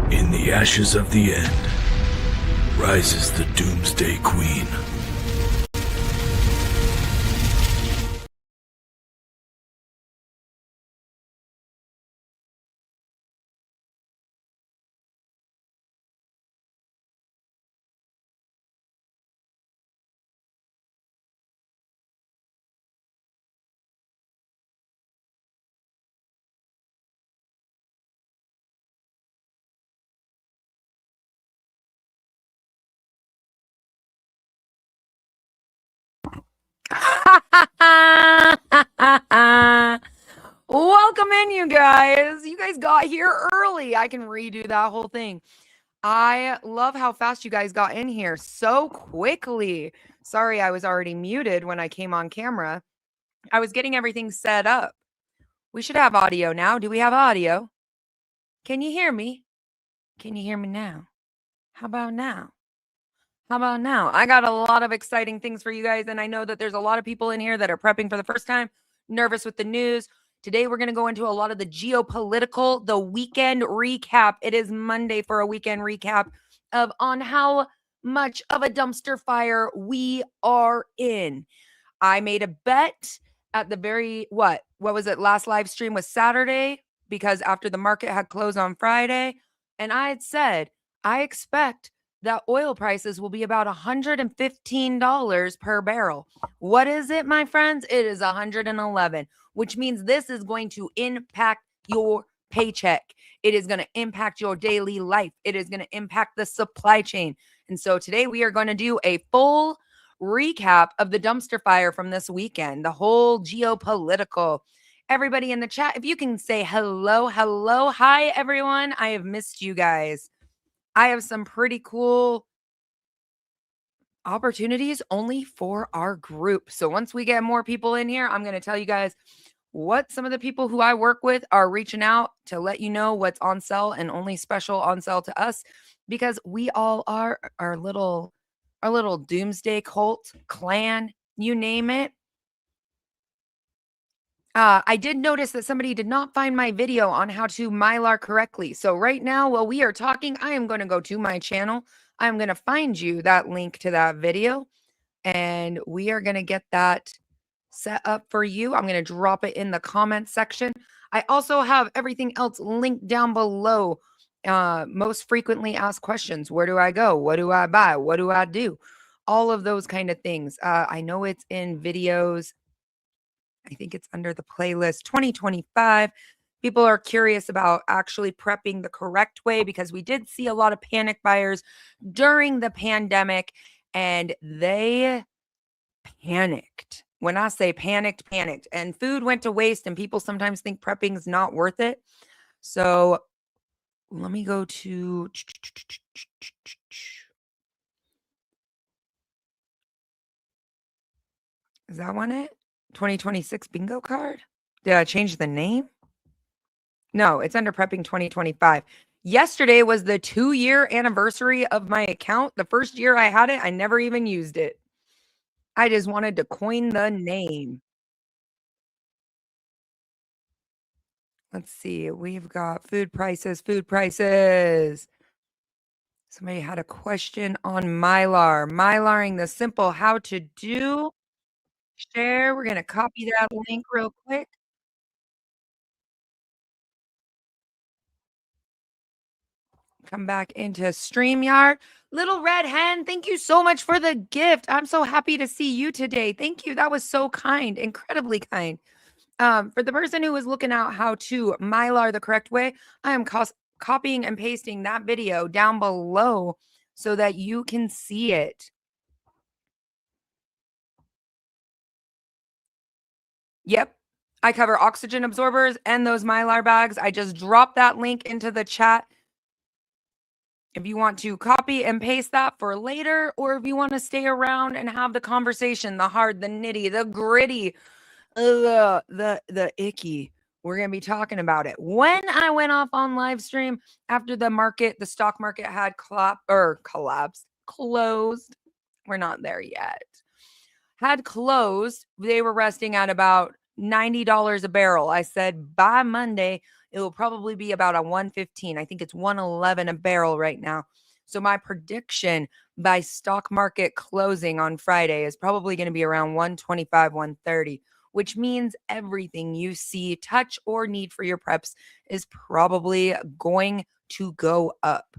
In the ashes of the end rises the Doomsday Queen. Welcome in, you guys. You guys got here early. I can redo that whole thing. I love how fast you guys got in here so quickly. Sorry, I was already muted when I came on camera. I was getting everything set up. We should have audio now. Do we have audio? Can you hear me? Can you hear me now? How about now? How about now? I got a lot of exciting things for you guys, and I know that there's a lot of people in here that are prepping for the first time, nervous with the news. Today, we're going to go into a lot of the geopolitical, the weekend recap. It is Monday for a weekend recap of on how much of a dumpster fire we are in. I made a bet at the what was it? Last live stream was Saturday because after the market had closed on Friday, and I had said, I expect that oil prices will be about $115 per barrel. What is it, my friends? It is 111, which means this is going to impact your paycheck. It is going to impact your daily life. It is going to impact the supply chain. And so today we are going to do a full recap of the dumpster fire from this weekend, the whole geopolitical. Everybody in the chat, if you can say hello, hello, hi, everyone. I have missed you guys. I have some pretty cool opportunities only for our group. So once we get more people in here, I'm going to tell you guys what some of the people who I work with are reaching out to let you know what's on sale and only special on sale to us, because we all are our little doomsday cult clan, you name it. I did notice that somebody did not find my video on how to Mylar correctly. So right now, while we are talking, I am going to go to my channel. I'm going to find you that link to that video, and we are going to get that set up for you. I'm going to drop it in the comment section. I also have everything else linked down below. Most frequently asked questions. Where do I go? What do I buy? What do I do? All of those kind of things. I know it's in videos. I think it's under the playlist 2025. People are curious about actually prepping the correct way because we did see a lot of panic buyers during the pandemic, and they panicked. When I say panicked, and food went to waste, and people sometimes think prepping is not worth it. So let me go to is that one it? 2026 bingo card? Did I change the name? No, it's under prepping 2025. Yesterday was the 2-year anniversary of my account. The first year I had it, I never even used it. I just wanted to coin the name. Let's see. We've got food prices. Somebody had a question on Mylar. Mylaring, the simple how to do. Share. We're going to copy that link real quick. Come back into StreamYard. Little Red Hen, thank you so much for the gift. I'm so happy to see you today. Thank you. That was so kind, incredibly kind. For the person who was looking out how to Mylar the correct way, I am copying and pasting that video down below so that you can see it. Yep. I cover oxygen absorbers and those Mylar bags. I just dropped that link into the chat. If you want to copy and paste that for later, or if you want to stay around and have the conversation, the hard, the nitty, the gritty, the icky, we're going to be talking about it. When I went off on live stream after the stock market had closed. We're not there yet. Had closed. They were resting at about $90 a barrel. I said by Monday, it will probably be about a 115. I think it's 111 a barrel right now. So my prediction by stock market closing on Friday is probably going to be around 125, 130, which means everything you see, touch, or need for your preps is probably going to go up.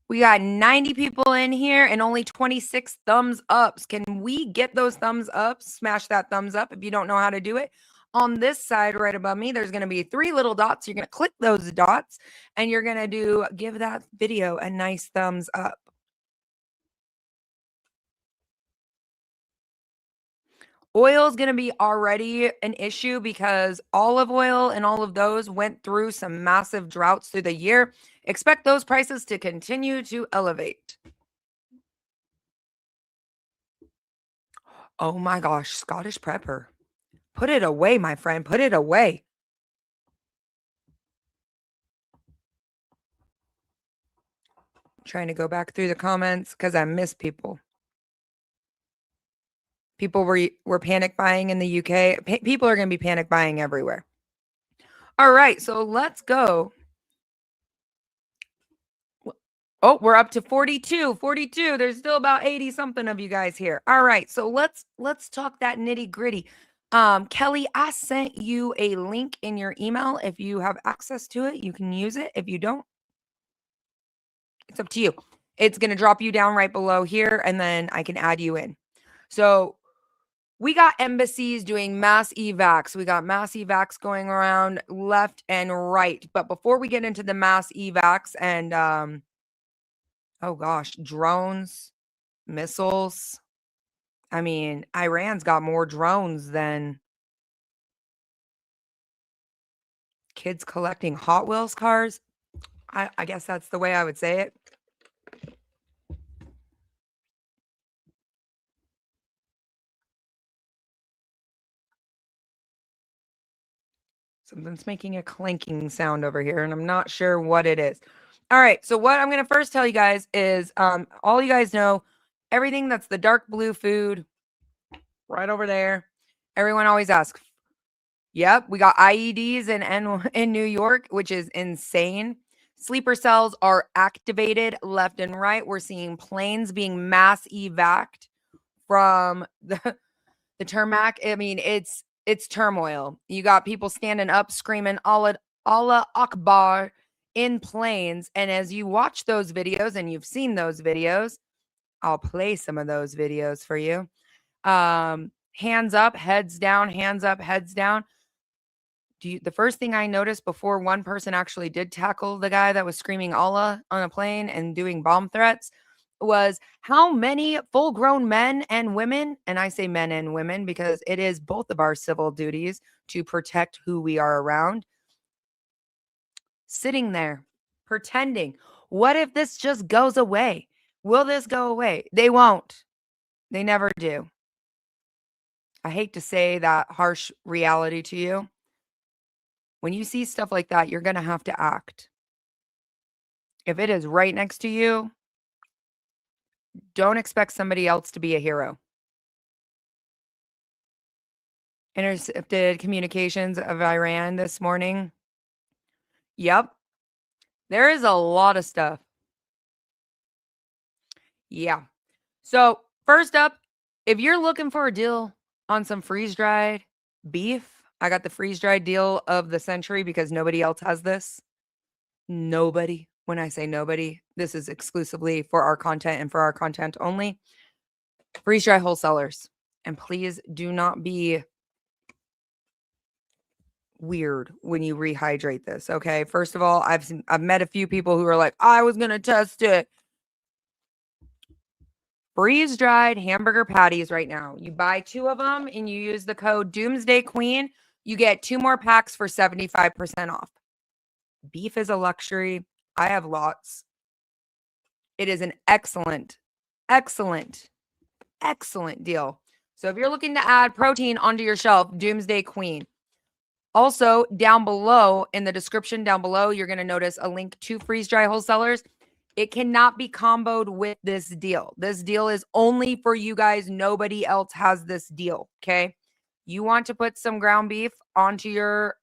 We got 90 people in here and only 26 thumbs ups. Can we get those thumbs up? Smash that thumbs up if you don't know how to do it. On this side right above me, there's going to be 3 little dots. You're going to click those dots and you're going to give that video a nice thumbs up. Oil is going to be already an issue because olive oil and all of those went through some massive droughts through the year. Expect those prices to continue to elevate. Oh my gosh, Scottish Prepper. Put it away, my friend. Put it away. Trying to go back through the comments because I miss people. People were panic buying in the UK. People are going to be panic buying everywhere. All right, so let's go. Oh, we're up to 42. There's still about 80 something of you guys here. All right, so let's talk that nitty gritty. Kelly, I sent you a link in your email. If you have access to it, you can use it. If you don't, it's up to you. It's going to drop you down right below here, and then I can add you in. So we got embassies doing mass evacs. We got mass evacs going around left and right. But before we get into the mass evacs and, oh gosh, drones, missiles. I mean, Iran's got more drones than kids collecting Hot Wheels cars. I guess that's the way I would say it. Something's making a clanking sound over here, and I'm not sure what it is. All right, so what I'm going to first tell you guys is all you guys know, everything that's the dark blue food right over there, everyone always asks, yep, we got IEDs in New York, which is insane. Sleeper cells are activated left and right. We're seeing planes being mass evac'd from the tarmac. I mean, it's turmoil. You got people standing up screaming Allah Akbar in planes. And as you watch those videos, and you've seen those videos, I'll play some of those videos for you. Hands up, heads down, hands up, heads down. The first thing I noticed before one person actually did tackle the guy that was screaming Allah on a plane and doing bomb threats was how many full-grown men and women, and I say men and women because it is both of our civil duties to protect who we are around, sitting there pretending. What if this just goes away? Will this go away? They won't. They never do. I hate to say that harsh reality to you. When you see stuff like that, you're going to have to act. If it is right next to you, don't expect somebody else to be a hero. Intercepted communications of Iran this morning. Yep. There is a lot of stuff. Yeah. So first up, if you're looking for a deal on some freeze-dried beef, I got the freeze-dried deal of the century because nobody else has this. Nobody. When I say nobody, this is exclusively for our content and for our content only. Freeze-dry wholesalers. And please do not be weird when you rehydrate this, okay? First of all, I've met a few people who are like, I was going to test it. Freeze-dried hamburger patties right now. You buy 2 of them and you use the code Doomsday Queen. You get 2 more packs for 75% off. Beef is a luxury. I have lots. It is an excellent, excellent, excellent deal. So if you're looking to add protein onto your shelf, Doomsday Queen. Also, down below, in the description down below, you're going to notice a link to freeze-dry wholesalers. It cannot be comboed with this deal. This deal is only for you guys. Nobody else has this deal, okay? You want to put some ground beef onto your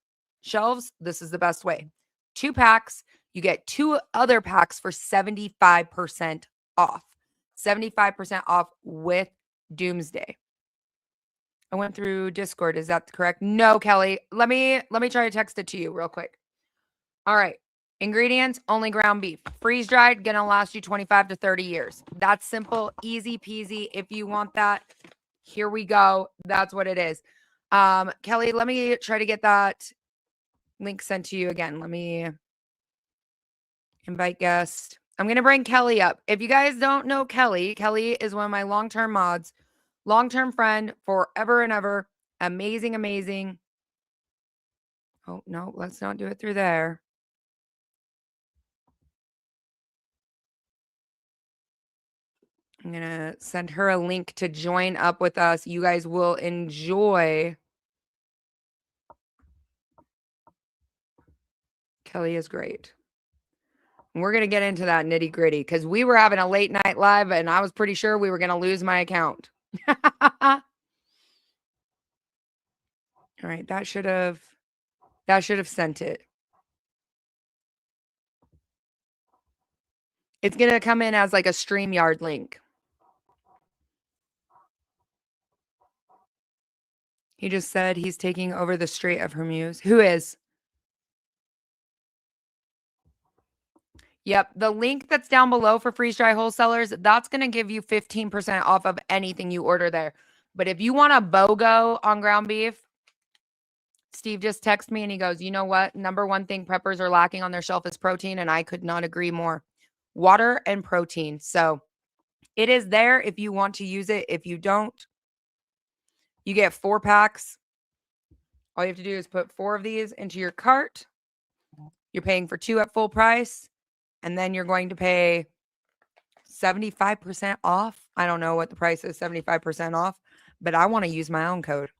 shelves, this is the best way. 2 packs, you get 2 other packs for 75% off. 75% off with Doomsday. I went through Discord. Is that correct? No, Kelly. Let me try to text it to you real quick. All right. Ingredients, only ground beef. Freeze dried, gonna last you 25 to 30 years. That's simple, easy peasy. If you want that, here we go. That's what it is. Kelly, let me try to get that link sent to you again. Let me invite guest. I'm gonna bring Kelly up. If you guys don't know Kelly, Kelly is one of my long-term mods, long-term friend forever and ever. Amazing, amazing. Oh, no, let's not do it through there. I'm going to send her a link to join up with us. You guys will enjoy. Kelly is great. And we're going to get into that nitty gritty because we were having a late night live and I was pretty sure we were going to lose my account. All right. That should have sent it. It's going to come in as like a StreamYard link. He just said he's taking over the Strait of Hormuz. Who is? Yep. The link that's down below for Freeze Dry Wholesalers, that's going to give you 15% off of anything you order there. But if you want a BOGO on ground beef, Steve just texted me and he goes, you know what? Number one thing preppers are lacking on their shelf is protein. And I could not agree more. Water and protein. So it is there if you want to use it. If you don't, you get 4 packs. All you have to do is put 4 of these into your cart. You're paying for 2 at full price. And then you're going to pay 75% off. I don't know what the price is, 75% off. But I want to use my own code.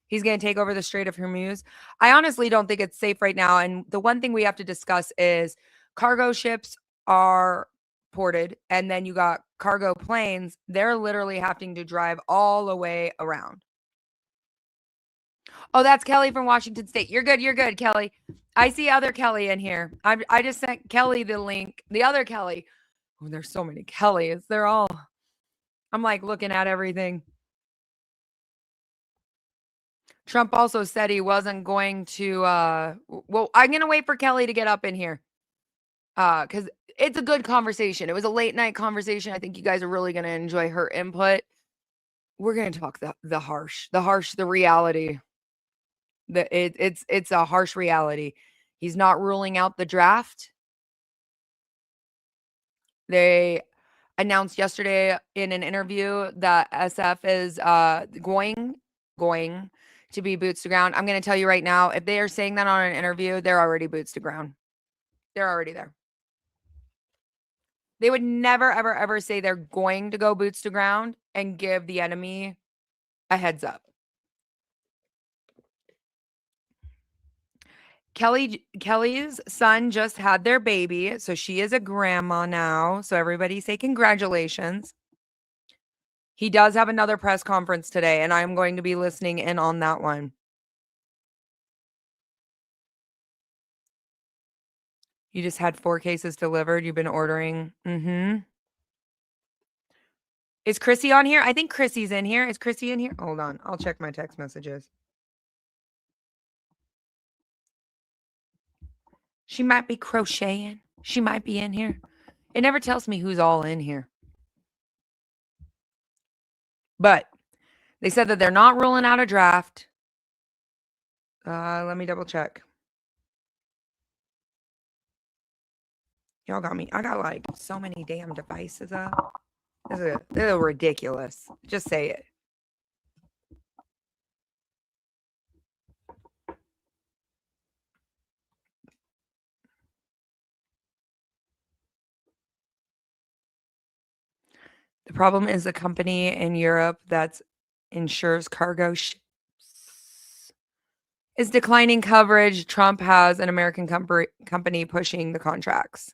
He's going to take over the Strait of Hormuz. I honestly don't think it's safe right now. And the one thing we have to discuss is cargo ships are ported. And then you got cargo planes. They're literally having to drive all the way around. Oh, that's Kelly from Washington State. You're good. You're good, Kelly. I see other Kelly in here. I just sent Kelly the link. The other Kelly. Oh, there's so many Kellys. They're all. I'm like looking at everything. Trump also said he wasn't going to. Well, I'm going to wait for Kelly to get up in here. Because it's a good conversation. It was a late night conversation. I think you guys are really going to enjoy her input. We're going to talk the harsh, the reality. It's a harsh reality. He's not ruling out the draft. They announced yesterday in an interview that SF is going to be boots to ground. I'm going to tell you right now, if they are saying that on an interview, they're already boots to ground. They're already there. They would never, ever, ever say they're going to go boots to ground and give the enemy a heads up. Kelly's son just had their baby, so she is a grandma now. So everybody say congratulations. He does have another press conference today, and I'm going to be listening in on that one. You just had 4 cases delivered. You've been ordering. Is Chrissy on here? I think Chrissy's in here. Is Chrissy in here? Hold on. I'll check my text messages. She might be crocheting. She might be in here. It never tells me who's all in here. But they said that they're not ruling out a draft. Let me double check. Y'all got me. I got like so many damn devices up. This is ridiculous. Just say it. The problem is the company in Europe that insures cargo ships is declining coverage. Trump has an American company pushing the contracts.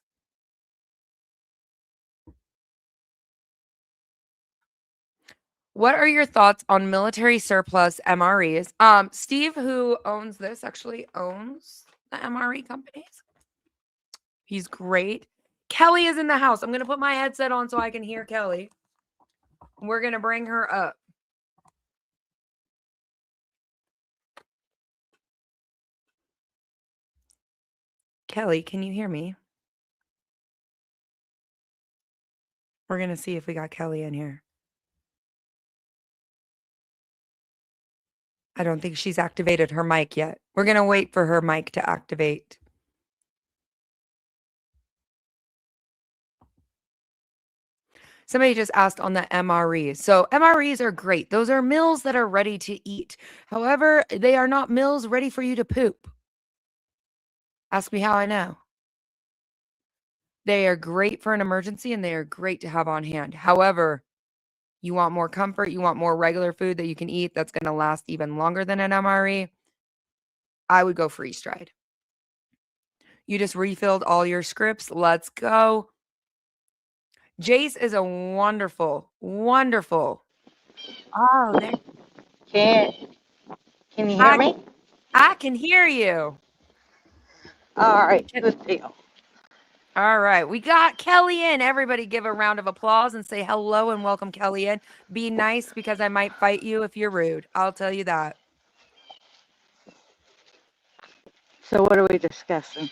What are your thoughts on military surplus MREs? Steve, who owns this, actually owns the MRE companies. He's great. Kelly is in the house. I'm going to put my headset on so I can hear Kelly. We're going to bring her up. Kelly, can you hear me? We're going to see if we got Kelly in here. I don't think she's activated her mic yet. We're going to wait for her mic to activate. Somebody just asked on the MREs. So MREs are great. Those are meals that are ready to eat. However, they are not meals ready for you to poop. Ask me how I know. They are great for an emergency and they are great to have on hand. However, you want more comfort, you want more regular food that you can eat that's going to last even longer than an MRE, I would go freeze dried. You just refilled all your scripts. Let's go. Jase is a wonderful. Oh, there. Can you hear me? I can hear you. All right, good deal. All right, we got Kelly in. Everybody give a round of applause and say hello and welcome Kelly in. Be nice because I might fight you if you're rude. I'll tell you that. So what are we discussing?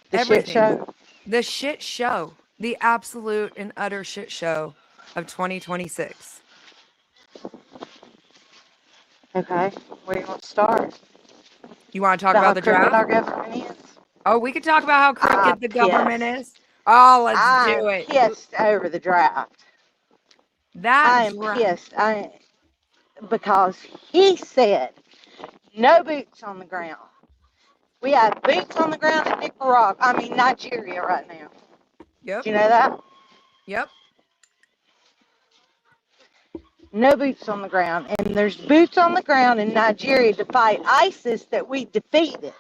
The shit show? The shit show. The absolute and utter shit show of 2026. Okay, where do you want to start? You want to talk about the draft? Our government is? Oh, we could talk about how crooked the government is. Oh, let's do it. I'm pissed over the draft. I'm pissed. Because he said no boots on the ground. We have boots on the ground in Nigeria right now. Yep. Do you know that? Yep. No boots on the ground. And there's boots on the ground in Nigeria to fight ISIS that we defeated.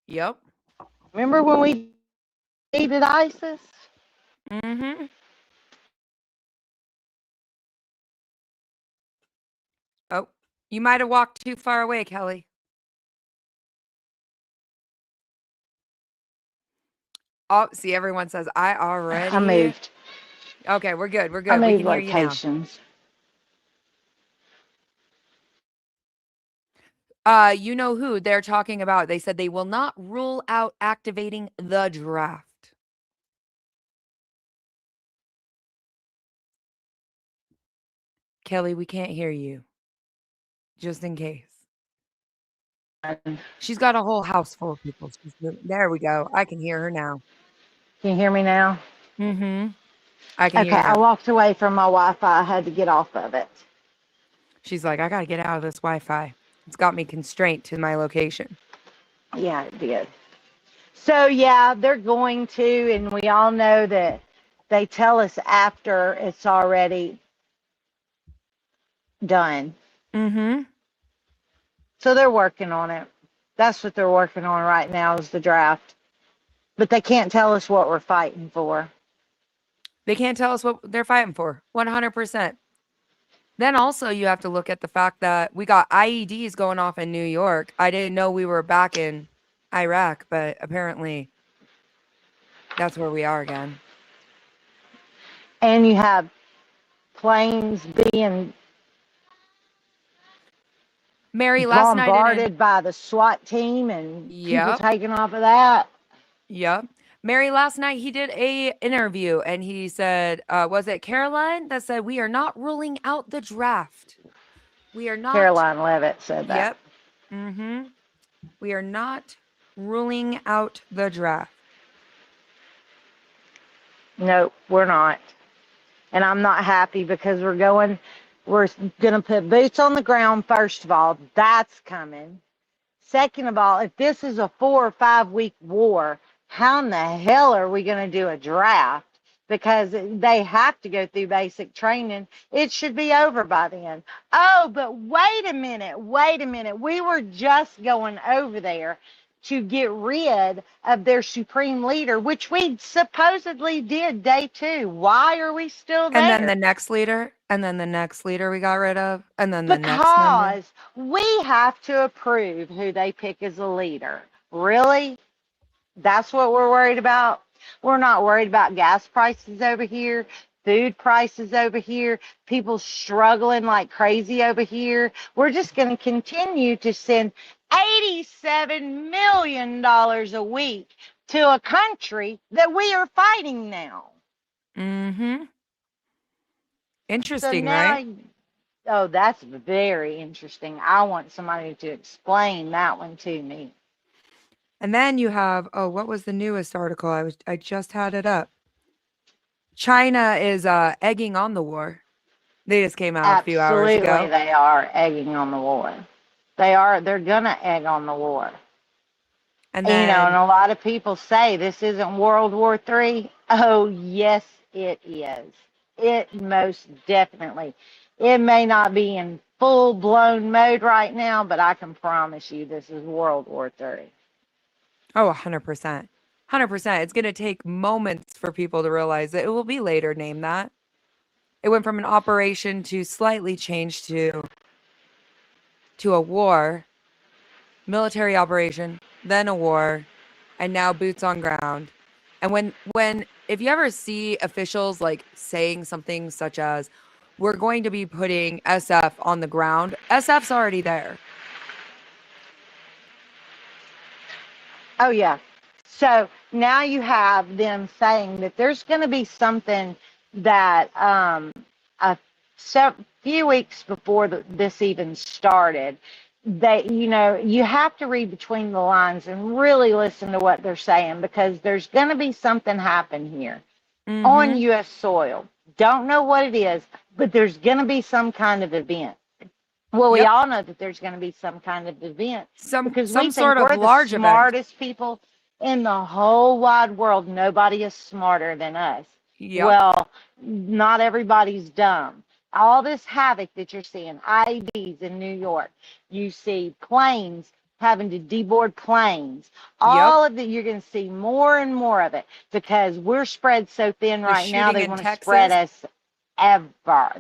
Yep. Remember when we defeated ISIS? Mm-hmm. Oh, you might have walked too far away, Kelly. Oh, see, everyone says, I moved. Okay, we're good. We're good. I moved We can locations. Hear you now. You know who they're talking about. They said they will not rule out activating the draft. Kelly, we can't hear you. Just in case. She's got a whole house full of people. There we go. I can hear her now. Can you hear me now? Mm-hmm. I can hear you. Okay, I walked away from my Wi-Fi. I had to get off of it. She's like, I got to get out of this Wi-Fi. It's got me constrained to my location. Yeah, it did. So, yeah, they're going to, and we all know that they tell us after it's already done. Mm-hmm. So they're working on it. That's what they're working on right now is the draft. But they can't tell us what we're fighting for. They can't tell us what they're fighting for. 100%. Then also you have to look at the fact that we got IEDs going off in New York. I didn't know we were back in Iraq, but apparently that's where we are again. And you have planes being bombarded by the SWAT team and people taking off of that. Yep. Mary, last night he did a interview and he said, was it Caroline that said, we are not ruling out the draft. We are not. Caroline Levitt said that. Yep. Mm-hmm. We are not ruling out the draft. No, we're not. And I'm not happy because we're going to put boots on the ground, first of all. That's coming. Second of all, if this is a 4 or 5 week war, how in the hell are we going to do a draft? Because they have to go through basic training. It should be over by then. Oh, but wait a minute. We were just going over there to get rid of their supreme leader, which we supposedly did day 2. Why are we still there? And then the next leader, and then the next leader we got rid of, and then the next member. Because we have to approve who they pick as a leader. Really? That's what we're worried about? We're not worried about gas prices over here, food prices over here, people struggling like crazy over here. We're just going to continue to send $87 million a week to a country that we are fighting now. Mm-hmm. Interesting, So now, right? Oh, that's very interesting. I want somebody to explain that one to me. And then you have, oh, what was the newest article? I just had it up. China is egging on the war. They just came out a few hours ago. Absolutely, they are egging on the war. They're gonna egg on the war. And And, then, and a lot of people say this isn't World War III. Oh, yes, it is. It most definitely. It may not be in full-blown mode right now, but I can promise you this is World War III. oh, 100%. 100%. It's going to take moments for people to realize that it will be later named that. It went from an operation to slightly changed to a war, military operation, then a war, and now boots on ground. And when if you ever see officials like saying something such as, we're going to be putting SF on the ground, SF's already there. Oh, yeah. So now you have them saying that there's going to be something that a few weeks before this even started, that, you have to read between the lines and really listen to what they're saying, because there's going to be something happen here on U.S. soil. Don't know what it is, but there's going to be some kind of event. Well, we all know that there's going to be some kind of event, because we think sort of we're large the event. smartest people in the whole wide world. Nobody is smarter than us. Yep. Well, not everybody's dumb. All this havoc that you're seeing, IEDs in New York, you see planes having to deboard planes. All of it, you're going to see more and more of it, because we're spread so thin right now. They want to spread us ever.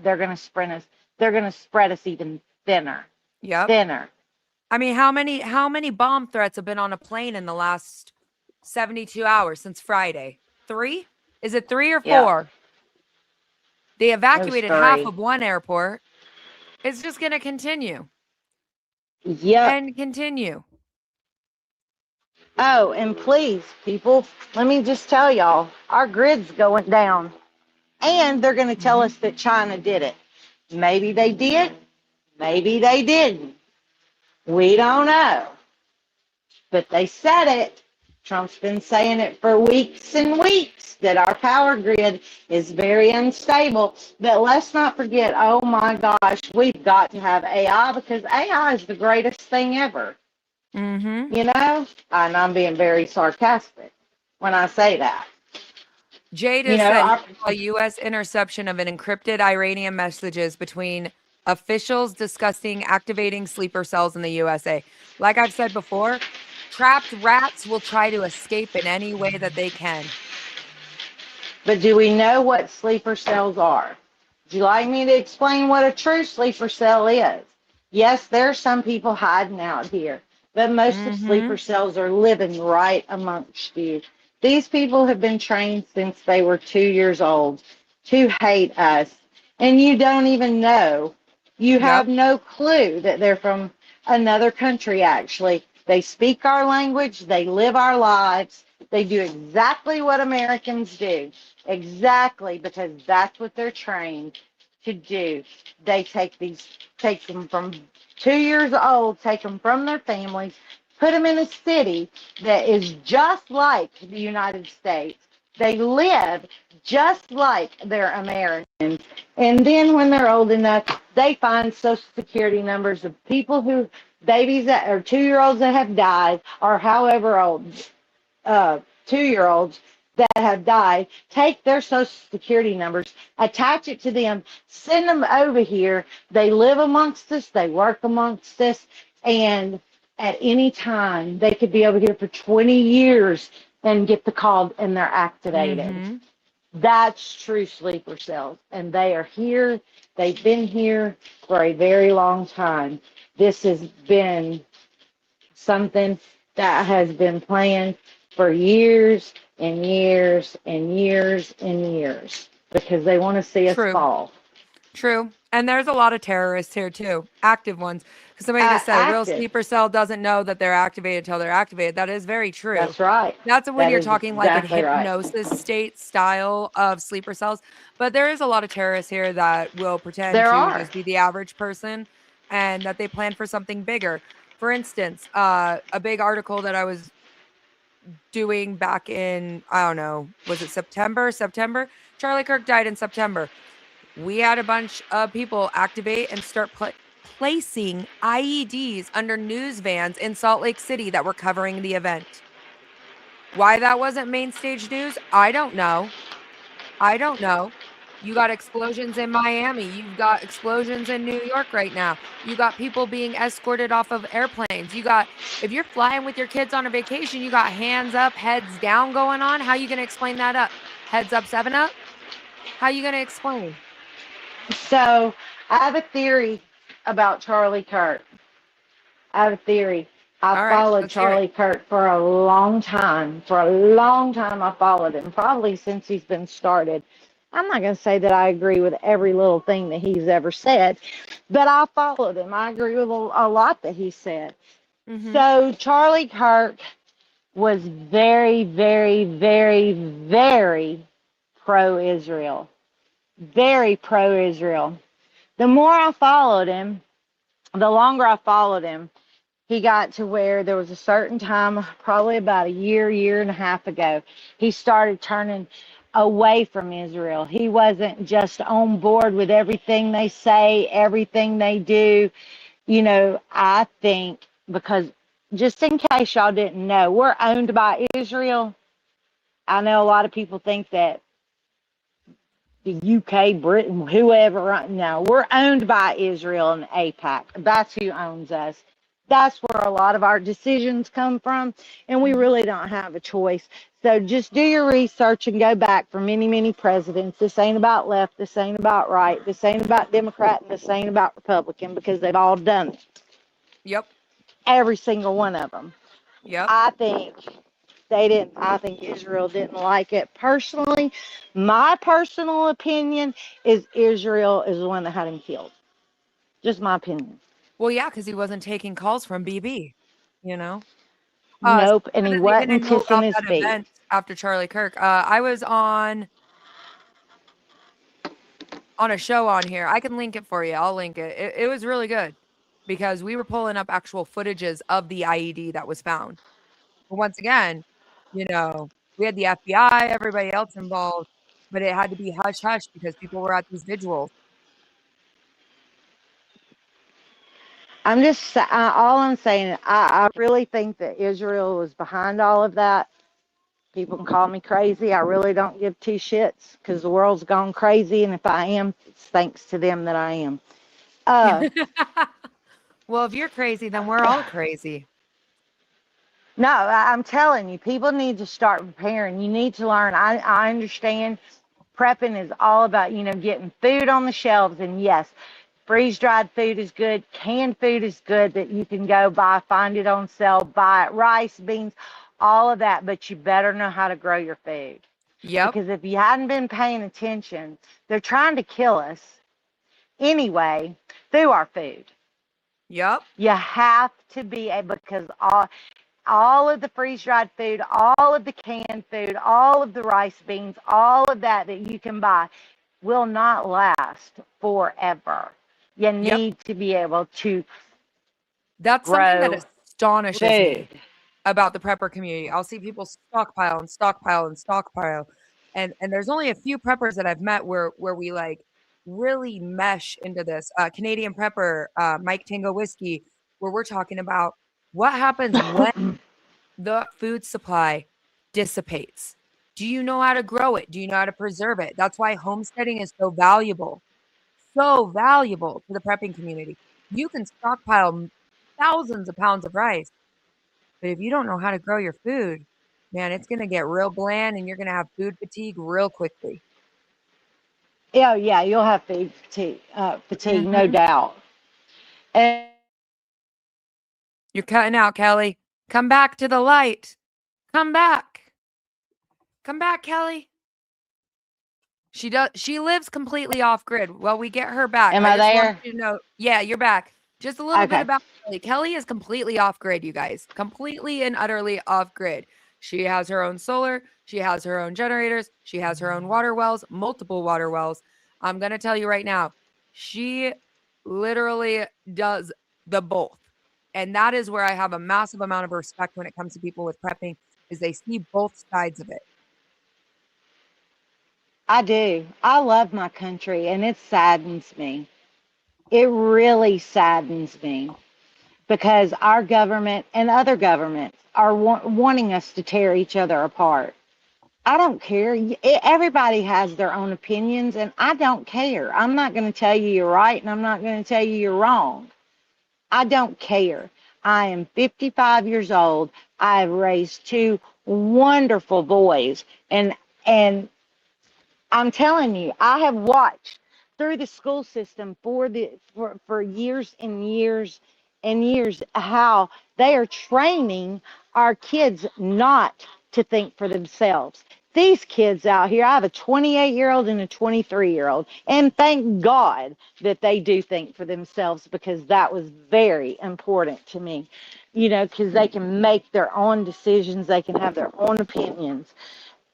They're going to spread us. They're going to spread us even thinner. Yep. Thinner. I mean, how many bomb threats have been on a plane in the last 72 hours since Friday? 3? Is it 3 or 4? Yeah. They evacuated half of one airport. It's just going to continue. Yep. And continue. Oh, and please, people, let me just tell y'all, our grid's going down. And they're going to tell us that China did it. Maybe they did. Maybe they didn't. We don't know. But they said it. Trump's been saying it for weeks and weeks, that our power grid is very unstable. But let's not forget, oh my gosh, we've got to have AI, because AI is the greatest thing ever. You know? And I'm being very sarcastic when I say that. Jade has said a U.S. interception of an encrypted Iranian messages between officials discussing activating sleeper cells in the USA. Like I've said before, trapped rats will try to escape in any way that they can. But do we know what sleeper cells are? Would you like me to explain what a true sleeper cell is? Yes, there are some people hiding out here, but most of sleeper cells are living right amongst you. These people have been trained since they were 2 years old to hate us, and you don't even know. You have no clue that they're from another country, actually. They speak our language. They live our lives. They do exactly what Americans do. Exactly, because that's what they're trained to do. They take them from 2 years old, take them from their families, put them in a city that is just like the United States. They live just like they're Americans. And then when they're old enough, they find Social Security numbers of people who, babies that are 2-year-olds that have died, or however old, 2-year-olds that have died, take their Social Security numbers, attach it to them, send them over here. They live amongst us, they work amongst us, and at any time. They could be over here for 20 years and get the call and they're activated. Mm-hmm. That's true sleeper cells. And they are here. They've been here for a very long time. This has been something that has been planned for years and years and years and years because they want to see us True. fall. True. And there's a lot of terrorists here too, active ones. Because somebody just said a real Active. sleeper cell doesn't know that they're activated until they're activated. That is very true. That's right. That's when That you're is talking like a exactly right. hypnosis state style of sleeper cells. But there is a lot of terrorists here that will pretend There to are. just be the average person and that they plan for something bigger. For instance, a big article that I was doing back in, I don't know, was it September? Charlie Kirk died in September. We had a bunch of people activate and start placing IEDs under news vans in Salt Lake City that were covering the event. Why that wasn't main stage news, I don't know. You got explosions in Miami. You've got explosions in New York right now. You got people being escorted off of airplanes. If you're flying with your kids on a vacation, you got hands up, heads down going on. How you going to explain that up? Heads up, 7 up? How you going to explain? So I have a theory about Charlie Kirk. I have a theory. I followed Charlie Kirk for a long time. For a long time, I followed him, probably since he's been started. I'm not going to say that I agree with every little thing that he's ever said, but I followed him. I agree with a lot that he said. Mm-hmm. So Charlie Kirk was very, very, very, very pro-Israel. Very pro-Israel. The more I followed him, the longer I followed him, he got to where there was a certain time, probably about a year and a half ago, he started turning away from Israel. He wasn't just on board with everything they say, everything they do. You know, I think because just in case y'all didn't know, we're owned by Israel. I know a lot of people think that the UK, Britain, whoever. No, we're owned by Israel and AIPAC. That's who owns us. That's where a lot of our decisions come from, and we really don't have a choice. So just do your research and go back for many, many presidents. This ain't about left. This ain't about right. This ain't about Democrat, and this ain't about Republican, because they've all done it. Yep. Every single one of them. Yep. I think Israel didn't like it. Personally, my personal opinion is Israel is the one that had him killed. Just my opinion. Well, yeah, because he wasn't taking calls from BB, you know? Nope, and he wasn't know kissing about his that feet. event after Charlie Kirk. I was on a show on here. I can link it for you. I'll link it. It was really good because we were pulling up actual footages of the IED that was found. But once again, you know, we had the FBI, everybody else involved, but it had to be hush hush because people were at these vigils. I'm just all I'm saying. I really think that Israel was behind all of that. People can call me crazy. I really don't give two shits because the world's gone crazy, and if I am, it's thanks to them that I am. Well, if you're crazy, then we're all crazy. No, I'm telling you, people need to start preparing. You need to learn. I understand prepping is all about, getting food on the shelves. And yes, freeze-dried food is good. Canned food is good that you can go buy, find it on sale, buy it, rice, beans, all of that. But you better know how to grow your food. Yep. Because if you hadn't been paying attention, they're trying to kill us anyway through our food. Yep. You have to be able, because all of the freeze-dried food, all of the canned food, all of the rice beans, all of that you can buy will not last forever. You need to be able to That's grow something that astonishes me food. about the prepper community. I'll see people stockpile and stockpile and stockpile. And there's only a few preppers that I've met where we like really mesh into this. Canadian prepper, Mike Tango Whiskey, where we're talking about what happens when the food supply dissipates. Do you know how to grow it? Do you know how to preserve it? That's why homesteading is so valuable to the prepping community. You can stockpile thousands of pounds of rice. But if you don't know how to grow your food, man, it's going to get real bland and you're going to have food fatigue real quickly. Yeah, yeah, you'll have food fatigue, no Mhm. doubt. And You're cutting out, Kelly. Come back to the light. Come back. Come back, Kelly. She lives completely off grid. Well, we get her back. am I I just want there? you to know. Yeah, you're back. Just a little bit Okay. about Kelly. Kelly is completely off grid, you guys. Completely and utterly off grid. She has her own solar. She has her own generators. She has her own water wells, multiple water wells. I'm going to tell you right now, she literally does the both. And that is where I have a massive amount of respect when it comes to people with prepping, is they see both sides of it. I do. I love my country, and it saddens me. It really saddens me because our government and other governments are wanting us to tear each other apart. I don't care. Everybody has their own opinions, and I don't care. I'm not going to tell you you're right, and I'm not going to tell you you're wrong. I don't care. I am 55 years old. I've raised two wonderful boys, and I'm telling you, I have watched through the school system for years and years and years how they are training our kids not to think for themselves. These kids out here, I have a 28-year-old and a 23-year-old, and thank God that they do think for themselves because that was very important to me, because they can make their own decisions, they can have their own opinions,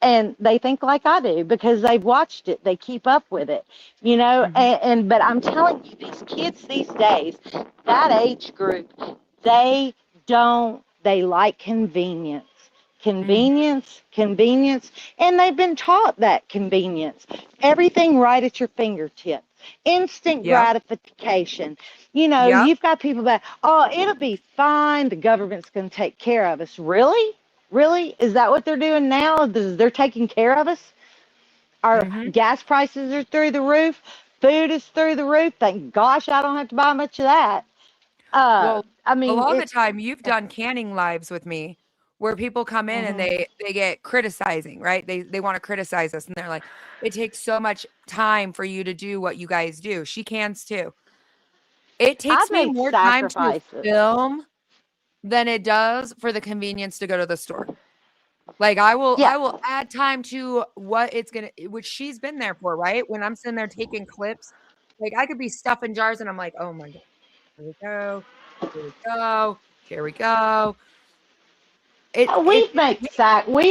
and they think like I do because they've watched it. They keep up with it, Mhm. but I'm telling you, these kids these days, that age group, they they like convenience. Mhm. Convenience, and they've been taught that convenience. Everything right at your fingertips. Instant Yep. gratification. Yep. You've got people that, oh, it'll be fine. The government's going to take care of us. Really? Really? Is that what they're doing now? They're taking care of us? Our Mhm. gas prices are through the roof. Food is through the roof. Thank gosh I don't have to buy much of that. Well, I a mean, lot of the time you've done canning lives with me where people come in and mhm. they get criticizing, right? They want to criticize us and they're like, it takes so much time for you to do what you guys do. She cans too. It I've takes me made more time to sacrifices. film than it does for the convenience to go to the store. Like Yeah. I will add time to what it's gonna, which she's been there for, right? When I'm sitting there taking clips, like I could be stuffing jars and I'm like, oh my God, here we go, here we go, here we go. We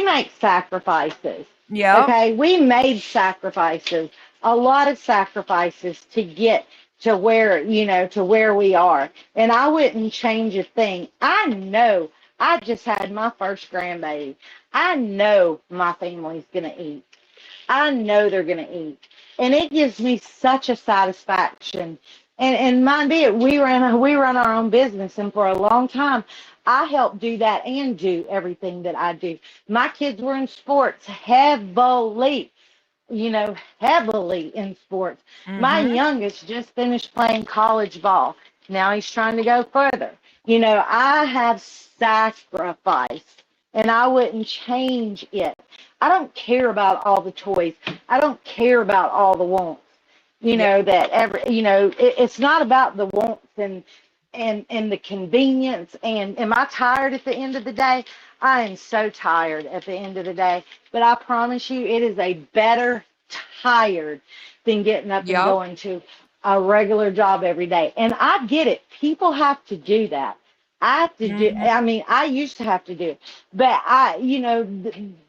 make sacrifices. Yep. Okay, we made sacrifices, a lot of sacrifices to get to where we are. And I wouldn't change a thing. I know I just had my first grandbaby. I know my family's gonna eat. I know they're going to eat. And it gives me such a satisfaction. And mind you, we run our own business, and for a long time, I helped do that and do everything that I do. My kids were in sports heavily in sports. My Mm-hmm. youngest just finished playing college ball. Now he's trying to go further. I have sacrificed, and I wouldn't change it. I don't care about all the toys. I don't care about all the wants. Yep. It's not about the wants and the convenience. And am I tired at the end of the day? I am so tired at the end of the day. But I promise you, it is a better tired than getting up and Yep. going to a regular job every day. And I get it. People have to do that. I have to do. Mm-hmm. I mean, I used to have to do it, but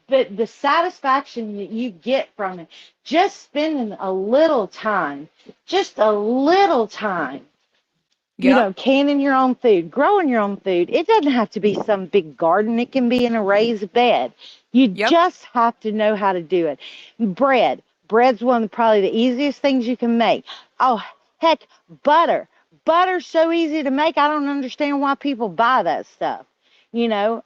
but the satisfaction that you get from it, just spending a little time, just a little time, Yep. canning your own food, growing your own food. It doesn't have to be some big garden. It can be in a raised bed. You Yep. just have to know how to do it. Bread's one of probably the easiest things you can make. Oh, heck, butter. Butter's so easy to make. I don't understand why people buy that stuff,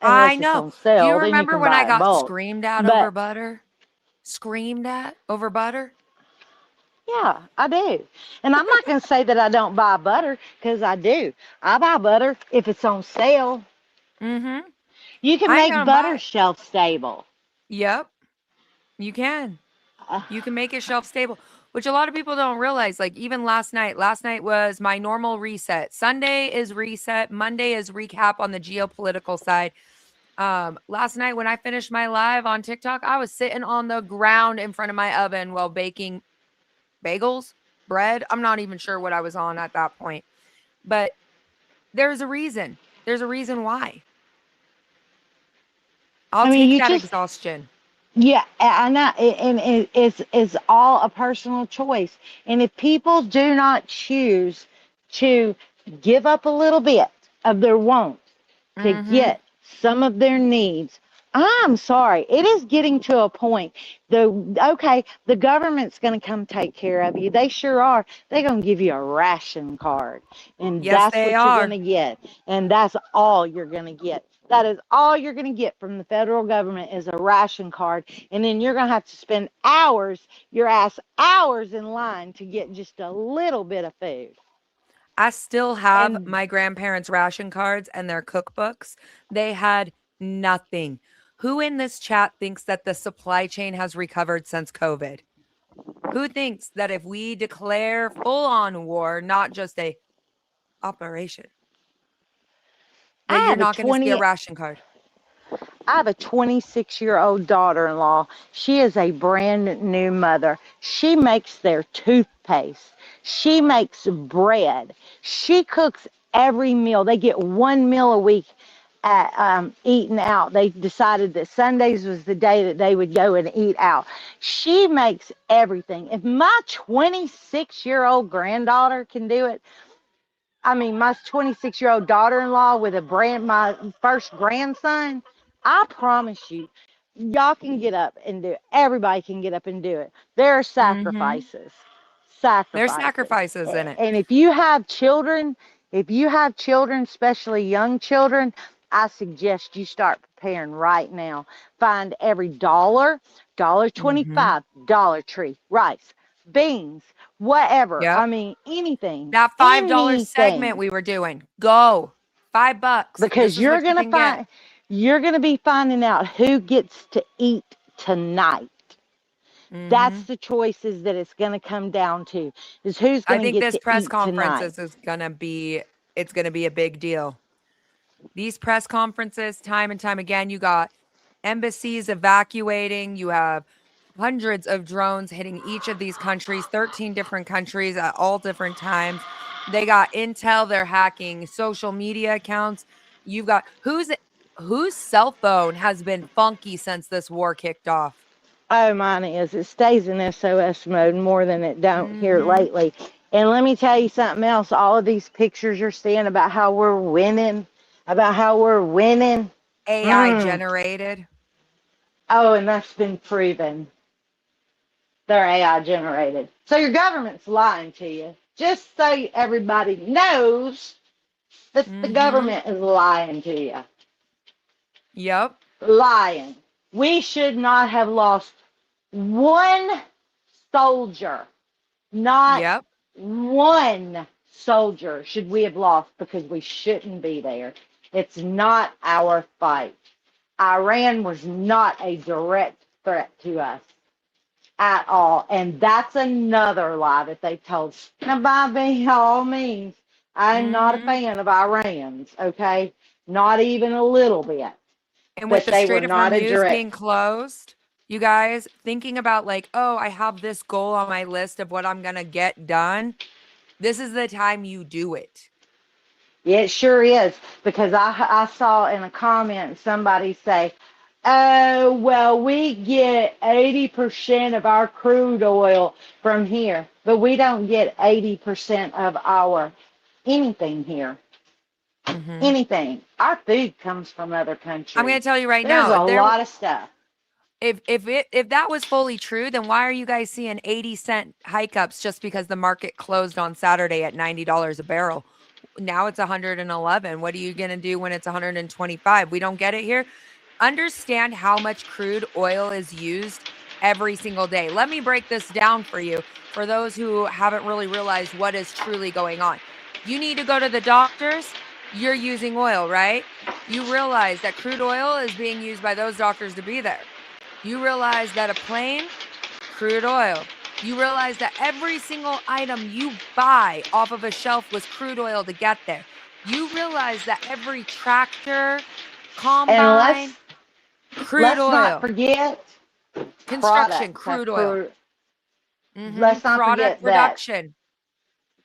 I unless it's know. on Do you sale. Then you remember can when I buy it got bulk. screamed at over But butter? Screamed at over butter? Yeah, I do. And I'm not going to say that I don't buy butter because I do. I buy butter if it's on sale. Mm-hmm. You can I'm make gonna buy butter it. shelf stable. Yep, you can. Uh, You can make it shelf stable, which a lot of people don't realize. Like even last night was my normal reset. Sunday is reset. Monday is recap on the geopolitical side. Last night when I finished my live on TikTok, I was sitting on the ground in front of my oven while baking bagels, bread. I'm not even sure what I was on at that point, but there's a reason. There's a reason why. I'll I mean, take you that just, exhaustion. yeah, I know, and it's all a personal choice. And if people do not choose to give up a little bit of their wants to Mm-hmm. get some of their needs, I'm sorry, it is getting to a point. The government's going to come take care of you. They sure are. They're going to give you a ration card, and Yes, that's they what you're going are. to get, and that's all you're going to get. That is all you're going to get from the federal government is a ration card. And then you're going to have to spend hours, your ass hours in line to get just a little bit of food. I still have And my grandparents' ration cards and their cookbooks. They had nothing. Who in this chat thinks that the supply chain has recovered since COVID? Who thinks that if we declare full on war, not just a operation, that I you're have a not going to see a 20 ration card? I have a 26-year-old daughter-in-law. She is a brand new mother. She makes their toothpaste. She makes bread. She cooks every meal. They get one meal a week at eating out. They decided that Sundays was the day that they would go and eat out. She makes everything. If my 26-year-old granddaughter can do it, I mean, my 26-year-old daughter-in-law with my first grandson, I promise you, y'all can get up and do it. Everybody can get up and do it. There are Mm-hmm. sacrifices, There's sacrifices. sacrifices in it. And if you have children, especially young children, I suggest you start preparing right now. Find every dollar, dollar Mm-hmm. 25, Dollar Tree, rice, beans, whatever. I Yep. mean, anything, That $5 segment anything, we were doing. Go. $5. This because is what you can get. you're gonna be finding out who gets to eat tonight. That's Mm-hmm. the choices that it's gonna come down to, is who's I gonna think get this to press eat conference tonight. is gonna be it's gonna be a big deal. These press conferences, time and time again, you got embassies evacuating, you have hundreds of drones hitting each of these countries, 13 different countries at all different times. They got intel, they're hacking social media accounts. You've got whose cell phone has been funky since this war kicked off. Oh, mine is. It stays in SOS mode more than it don't here Mm-hmm. lately. And let me tell you something else. All of these pictures you're seeing about how we're winning, about how we're winning. AI Mm. generated. Oh, and that's been proven. They're AI generated. So your government's lying to you. Just so everybody knows that the Mm-hmm. government is lying to you. Yep. Lying. We should not have lost one soldier. Not Yep. one soldier should we have lost because we shouldn't be there. It's not our fight. Iran was not a direct threat to us at all. And that's another lie that they told. Now, by all means, I'm not a Mm-hmm. fan of Iran's, okay? Not even a little bit. And with But the they were Strait of not a Hormuz direct. being closed, you guys thinking about like, oh, I have this goal on my list of what I'm going to get done. This is the time you do it. It sure is, because I saw in a comment somebody say, oh, well, we get 80% of our crude oil from here, but we don't get 80% of our anything here. Mm-hmm. Anything. Our food comes from other I'm going countries. to tell you right There's now, a lot of stuff. if that was fully true, then why are you guys seeing 80-cent hike ups just because the market closed on Saturday at $90 a barrel? Now it's 111. What are you going to do when it's 125? We don't get it here. Understand how much crude oil is used every single day. Let me break this down for you, for those who haven't really realized what is truly going on. You need to go to the doctors. You're using oil, right? You realize that crude oil is being used by those doctors to be there. You realize that a plane, crude oil. You realize that every single item you buy off of a shelf was crude oil to get there. You realize that every tractor, combine, crude let's oil. not forget Construction, products crude have oil. Let's not Product forget production.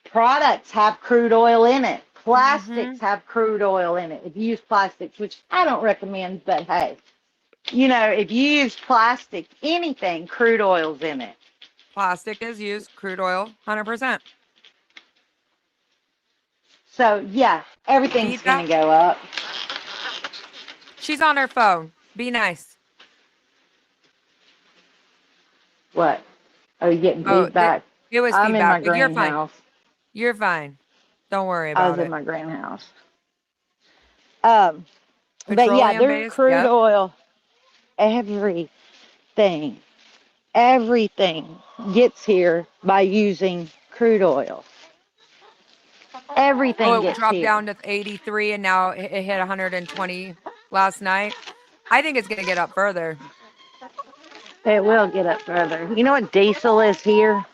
that products have crude oil in it. Plastics have crude oil in it. If you use plastics, which I don't recommend, but hey, you know, if you use plastic, anything, crude oil's in it. Plastic is used, crude oil, 100%. So yeah, everything's going to go up. She's on her phone. Be nice. What? Are you getting feedback? It was I'm feedback, in my but you're fine. greenhouse. You're fine. Don't worry I about was it. in my greenhouse. But yeah, there's crude oil. Everything gets here by using crude oil. Everything it gets dropped here. down to 83 and now it hit 120 last night. I think it's going to get up further. It will get up further. You know what diesel is here?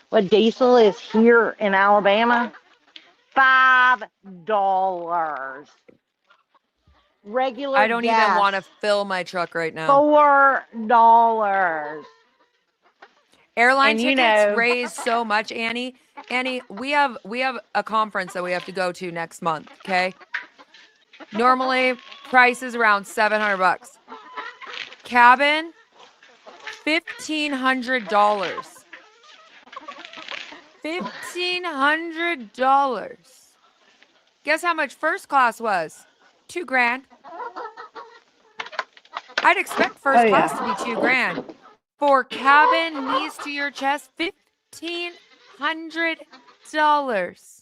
What diesel is here in Alabama? $5. Regular I don't gas, even want to fill my truck right now. $4. Airline tickets raised so much, Annie. Annie, we have a conference that we have to go to next month, okay? Normally, price is around $700. Cabin, $1,500. $1,500. Guess how much first class was? $2,000. I'd expect first class to be $2,000. For cabin, knees to your chest, $1,500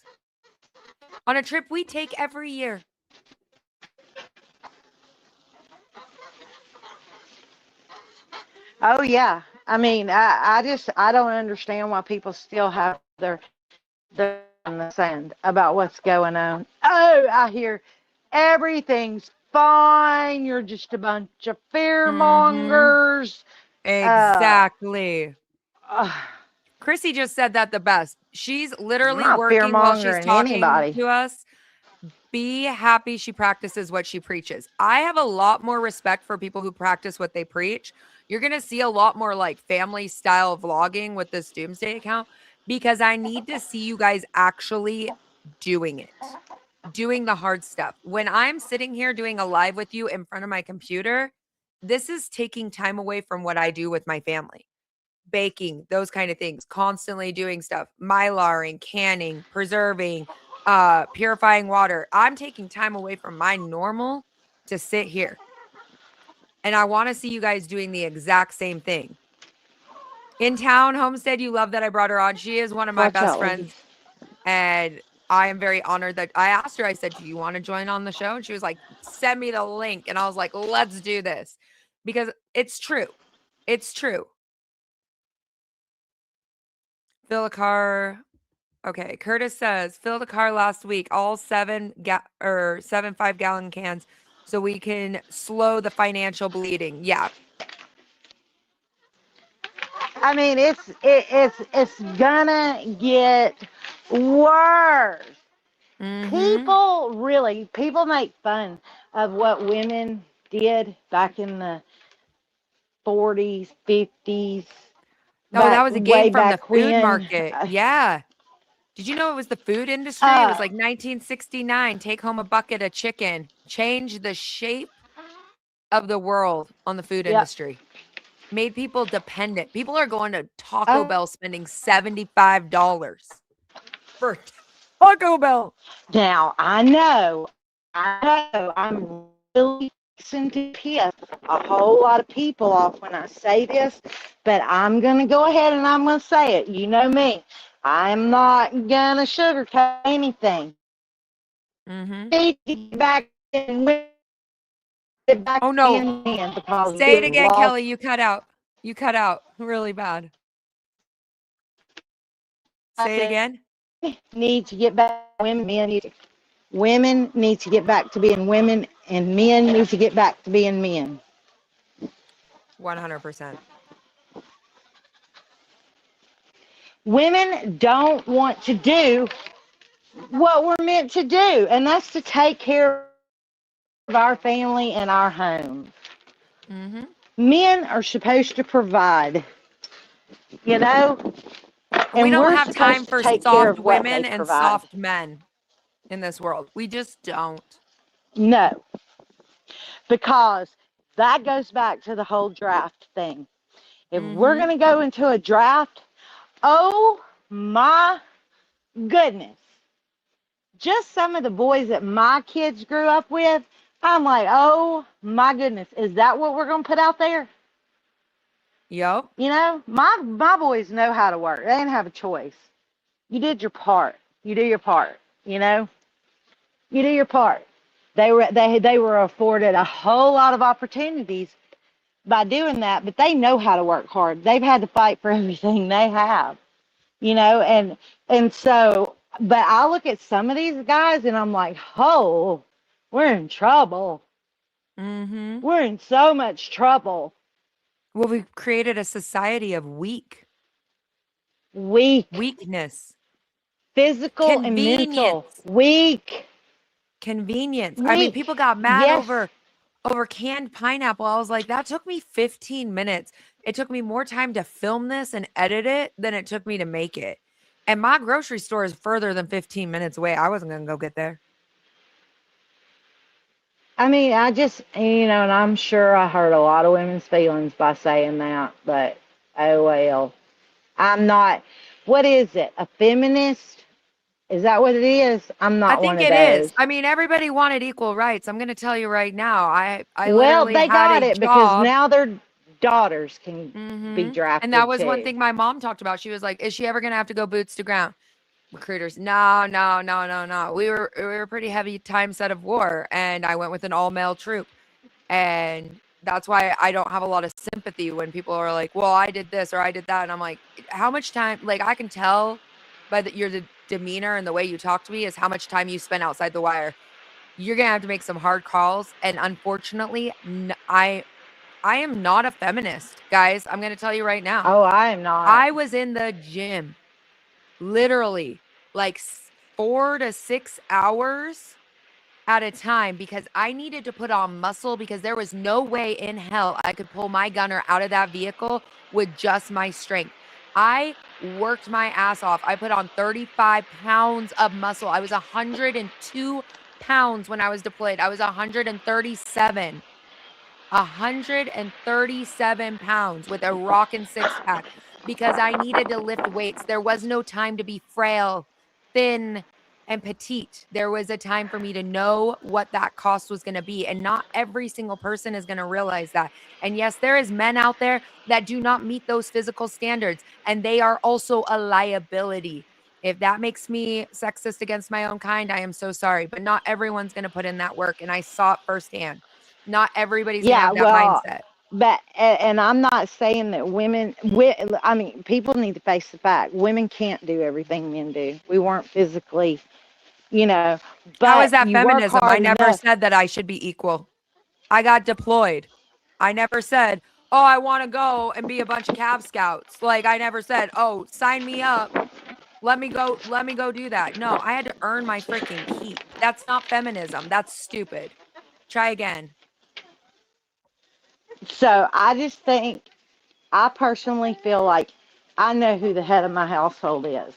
on a trip we take every year. Oh yeah. I mean, I don't understand why people still have their in the sand about what's going on. Oh, I hear everything's fine. You're just a bunch of fear mongers. Exactly. Chrissy just said that the best. She's literally working while she's talking to us. Be happy she practices what she preaches. I have a lot more respect for people who practice what they preach. You're going to see a lot more like family style vlogging with this Doomsday account because I need to see you guys actually doing it, doing the hard stuff. When I'm sitting here doing a live with you in front of my computer, this is taking time away from what I do with my family. Baking, those kind of things, constantly doing stuff, mylaring, canning, preserving, purifying water. I'm taking time away from my normal to sit here. And I want to see you guys doing the exact same thing. In town, Homestead, you love that I brought her on. She is one of my best friends. And I am very honored that I asked her, I said, do you want to join on the show? And she was like, send me the link. And I was like, let's do this because it's true. It's true. Fill a car. Okay. Curtis says, fill the car last week, all 7 5-gallon cans so we can slow the financial bleeding. Yeah. I mean, it's gonna get worse. People make fun of what women did back in the 40s, 50s. No, that was a game from the food market. Yeah. Did you know it was the food industry? It was like 1969. Take home a bucket of chicken. Change the shape of the world on the food industry. Made people dependent. People are going to Taco Bell spending $75 for Taco Bell. Now, I know, I'm really fixing to piss a whole lot of people off when I say this, but I'm going to go ahead and I'm going to say it. You know me. I'm not going to sugarcoat anything. Back in oh, no. Say it again, Kelly. You cut out. You cut out really bad. Say it again. Need to get back. Women need to get back to being women, and men need to get back to being men. 100%. Women don't want to do what we're meant to do, and that's to take care of our family and our home. Mm-hmm. Men are supposed to provide, you know, We and don't we're have time supposed to for take care soft of what they women and provide. soft men in this world. We just don't. No, because that goes back to the whole draft thing. If we're Mm-hmm. going to go into a draft, oh my goodness. Just some of the boys that my kids grew up with, I'm like, oh my goodness, is that what we're going to put out there? Yep. You know, my boys know how to work. They didn't have a choice. You did your part. You do your part. You know, you do your part. They were afforded a whole lot of opportunities by doing that, but they know how to work hard. They've had to fight for everything they have. You know, and so, but I look at some of these guys and I'm like, oh, we're in trouble. Mm-hmm. We're in so much trouble. Well, we've created a society of weakness, Physical and mental, convenience, convenience. I mean, people got mad Yes, over canned pineapple. I was like, that took me 15 minutes. It took me more time to film this and edit it than it took me to make it. And my grocery store is further than 15 minutes away. I wasn't going to go get there. I mean, I just, you know, and I'm sure I hurt a lot of women's feelings by saying that, but oh well. I'm not, what is it? A feminist? Is that what it is? I'm I not one think of it is. those. I mean, everybody wanted equal rights. I'm going to tell you right now. I Well, literally they had got a it because job. now their daughters can be And that drafted was one too. thing my mom talked about. She was like, is she ever going to have to go boots to ground? Recruiters, no, no, no, no, no. We were a pretty heavy time set of war, and I went with an all male troop, and that's why I don't have a lot of sympathy when people are like, "Well, I did this or I did that," and I'm like, "How much time?" Like I can tell by your demeanor and the way you talk to me is how much time you spend outside the wire. You're gonna have to make some hard calls, and unfortunately, I am not a feminist, guys. I'm gonna tell you right now. Oh, I am not. I was in the gym literally like 4 to 6 hours at a time because I needed to put on muscle because there was no way in hell I could pull my gunner out of that vehicle with just my strength. I worked my ass off. I put on 35 pounds of muscle. I was 102 pounds when I was deployed. I was 137. 137 pounds with a rockin' six pack because I needed to lift weights. There was no time to be frail, thin, and petite. There was a time for me to know what that cost was going to be. And not every single person is going to realize that. And yes, there is men out there that do not meet those physical standards, and they are also a liability. If that makes me sexist against my own kind, I am so sorry. But not everyone's going to put in that work. And I saw it firsthand. Not everybody's going to Yeah, have that well, mindset. but and I'm not saying that I mean, people need to face the fact women can't do everything men do. We weren't physically, you know, How is but that you work feminism? I hard never enough. said that I should be equal. I got deployed. I never said, oh, I want to go and be a bunch of Cav Scouts. Like I never said, oh, sign me up. Let me go do that. No, I had to earn my freaking keep. That's not feminism. That's stupid. Try again. So I just think, I personally feel like I know who the head of my household is.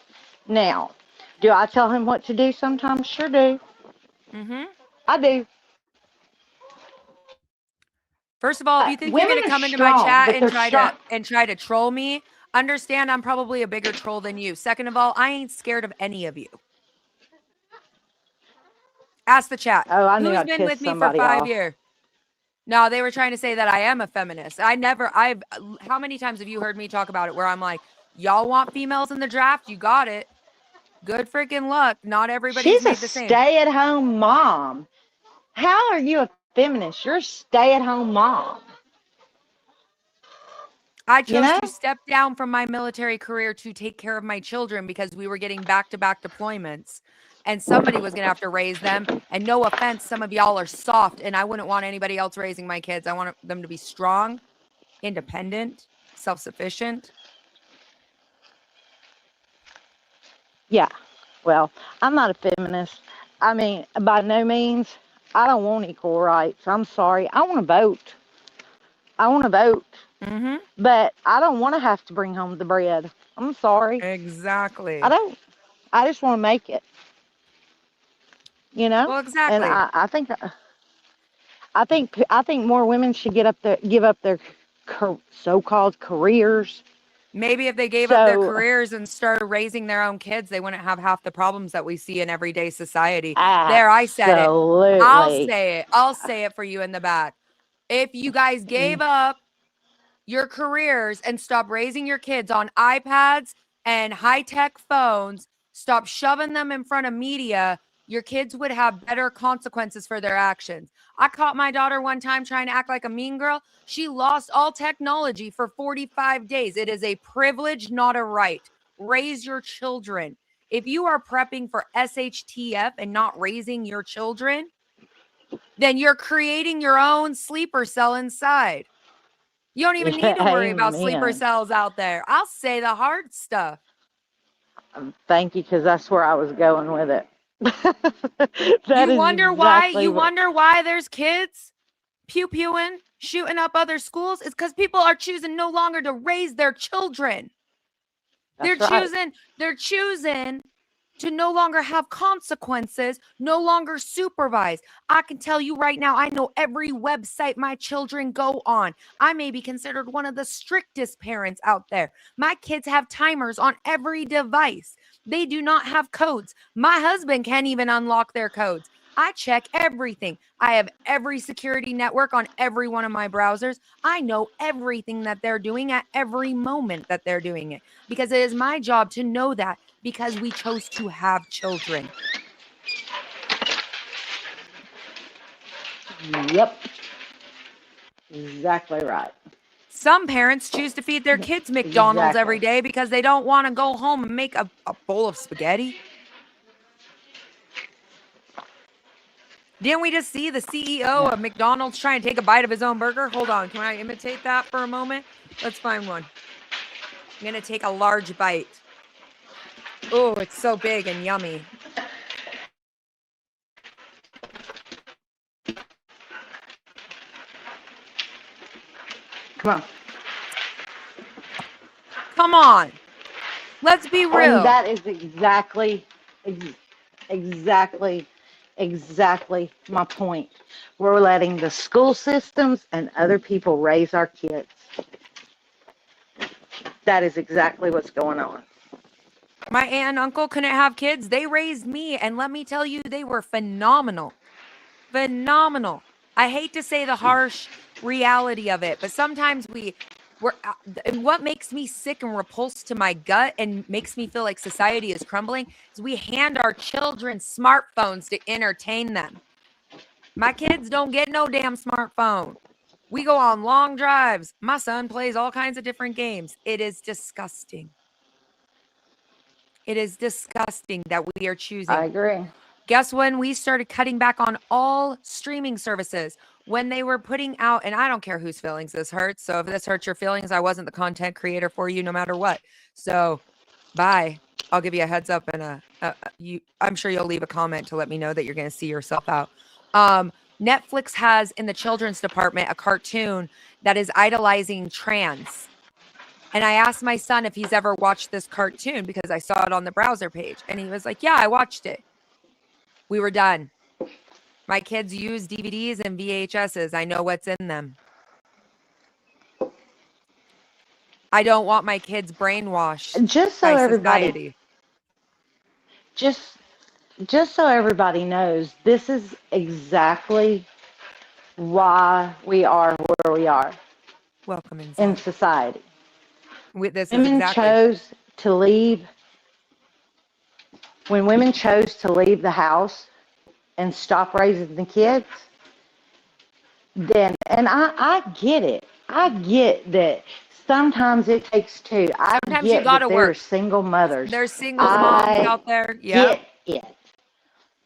Now, do I tell him what to do sometimes? Sure do. Mm-hmm. I do. First of all, if you think you're Women gonna are come into my strong, chat but they're strong. and try to troll me, understand I'm probably a bigger troll than you. Second of all, I ain't scared of any of you. Ask the chat. Oh, I knew Who's I'd been piss with me for somebody 5 off. years? No, they were trying to say that I am a feminist. I've how many times have you heard me talk about it where I'm like, y'all want females in the draft? You got it. Good freaking luck. Not everybody's She's a made the same. stay-at-home mom. How are you a feminist? You're a stay-at-home mom. I You chose know? to step down from my military career to take care of my children because we were getting back-to-back deployments and somebody was going to have to raise them. And no offense, some of y'all are soft and I wouldn't want anybody else raising my kids. I want them to be strong, independent, self-sufficient. Yeah. Well, I'm not a feminist. I mean, by no means. I don't want equal rights. I'm sorry. I want to vote. I want to vote. Mm-hmm. But I don't want to have to bring home the bread. I'm sorry. Exactly. I don't. I just want to make it. You know? Well, And exactly. I think more women should give up their so-called careers. Maybe if they gave up their So careers and started raising their own kids, they wouldn't have half the problems that we see in everyday society. There, I said it. I'll absolutely. say it. I'll say it for you in the back. If you guys gave up your careers and stop raising your kids on iPads and high-tech phones, stop shoving them in front of media, your kids would have better consequences for their actions. I caught my daughter one time trying to act like a mean girl. She lost all technology for 45 days. It is a privilege, not a right. Raise your children. If you are prepping for SHTF and not raising your children, then you're creating your own sleeper cell inside. You don't even need to worry about sleeper Amen. cells out there. I'll say the hard stuff. Thank you, because that's where I was going with it. That You is wonder why? exactly You what. wonder why there's kids pew-pewing, shooting up other schools? It's because people are choosing no longer to raise their children. That's right. They're choosing to no longer have consequences, no longer supervise. I can tell you right now, I know every website my children go on. I may be considered one of the strictest parents out there. My kids have timers on every device. They do not have codes. My husband can't even unlock their codes. I check everything. I have every security network on every one of my browsers. I know everything that they're doing at every moment that they're doing it because it is my job to know that because we chose to have children. Yep. Exactly right. Some parents choose to feed their kids McDonald's every day because they don't want to go home and make a bowl of spaghetti. Didn't we just see the CEO of McDonald's trying to take a bite of his own burger? Hold on. Can I imitate that for a moment? Let's find one. I'm going to take a large bite. Oh, it's so big and yummy. Come on. Come on. Let's be real. And that is exactly my point. We're letting the school systems and other people raise our kids. That is exactly what's going on. My aunt and uncle couldn't have kids. They raised me, and let me tell you, they were phenomenal. Phenomenal. I hate to say the harsh reality of it, but sometimes and what makes me sick and repulsed to my gut and makes me feel like society is crumbling is we hand our children smartphones to entertain them. My kids don't get no damn smartphone. We go on long drives. My son plays all kinds of different games. It is disgusting. It is disgusting that we are choosing. I agree. Guess when we started cutting back on all streaming services? When they were putting out, and I don't care whose feelings this hurts. So if this hurts your feelings, I wasn't the content creator for you no matter what. So bye. I'll give you a heads up and I'm sure you'll leave a comment to let me know that you're going to see yourself out. Netflix has in the children's department a cartoon that is idolizing trans. And I asked my son if he's ever watched this cartoon because I saw it on the browser page. And he was like, yeah, I watched it. We were done. My kids use DVDs and VHSs. I know what's in them. I don't want my kids brainwashed Just so by everybody, society. just so everybody knows, this is exactly why we are where we are. Welcome in society. This women is exactly. chose to leave. When women chose to leave the house and stop raising the kids, then, and I get it. I get that Sometimes it takes two. I Sometimes you get that gotta there are work. single mothers. There's singles moms I out there. Yep. get it.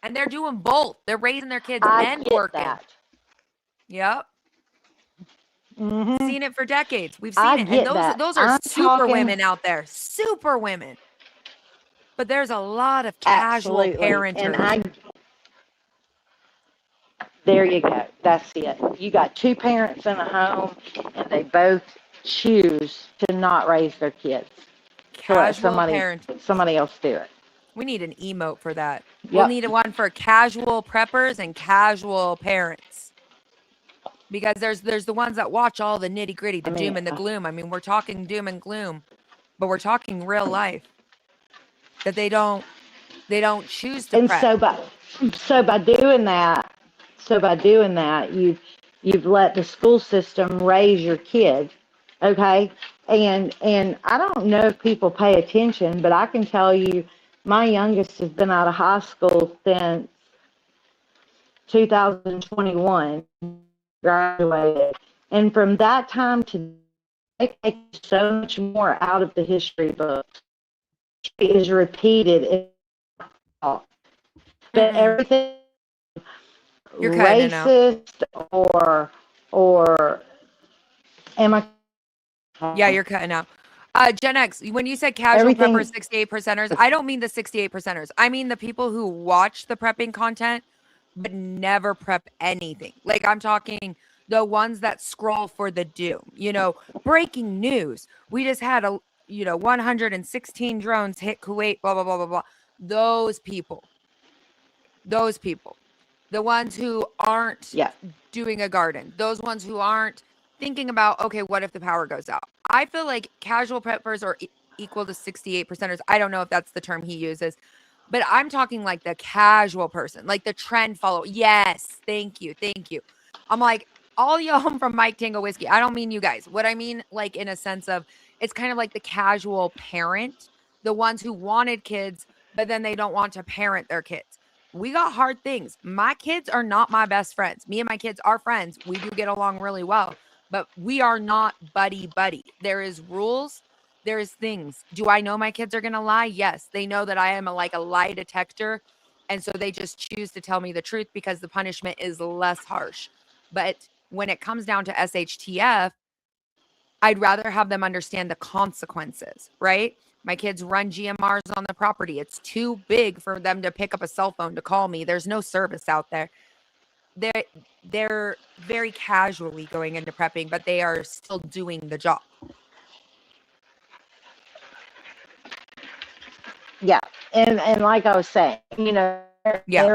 And they're doing both. They're raising their kids I and get working. that. Yep. Mm-hmm. Seen it for decades. We've I seen it. And get that. those are I'm super talking women out there. Super women. But there's a lot of casual absolutely, and parenters. there you go. That's it. You got two parents in a home, and they both choose to not raise their kids. To let Casual parenters. somebody else do it. We need an emote for that. We'll Yep. need one for casual preppers and casual parents. Because there's the ones that watch all the nitty gritty, the doom and the gloom. I mean, we're talking doom and gloom, but we're talking real life. That they don't choose to And prep. so by doing that, you've let the school system raise your kid, okay? And I don't know if people pay attention, but I can tell you, my youngest has been out of high school since 2021, graduated, and from that time to they take so much more out of the history books. It is repeated. But everything You're cutting racist or am I? Yeah, you're cutting out. Gen X, when you said casual Everything- preppers, 68 percenters, I don't mean the 68 percenters. I mean the people who watch the prepping content but never prep anything. Like I'm talking the ones that scroll for the doom. Breaking news. We just had 116 drones hit Kuwait, blah, blah, blah, blah, blah. Those people. The ones who aren't doing a garden. Those ones who aren't thinking about, okay, what if the power goes out? I feel like casual preppers are equal to 68 percenters. I don't know if that's the term he uses, but I'm talking like the casual person, like the trend follower. Yes, thank you. I'm like, all y'all from Mike Tango Whiskey. I don't mean you guys. What I mean, like in a sense of, it's kind of like the casual parent, the ones who wanted kids, but then they don't want to parent their kids. We got hard things. My kids are not my best friends. Me and my kids are friends. We do get along really well, but we are not buddy. There is rules. There is things. Do I know my kids are going to lie? Yes. They know that I am like a lie detector. And so they just choose to tell me the truth because the punishment is less harsh. But when it comes down to SHTF, I'd rather have them understand the consequences, right? My kids run GMRs on the property. It's too big for them to pick up a cell phone to call me. There's no service out there. They're very casually going into prepping, but they are still doing the job. Yeah, and like I was saying, there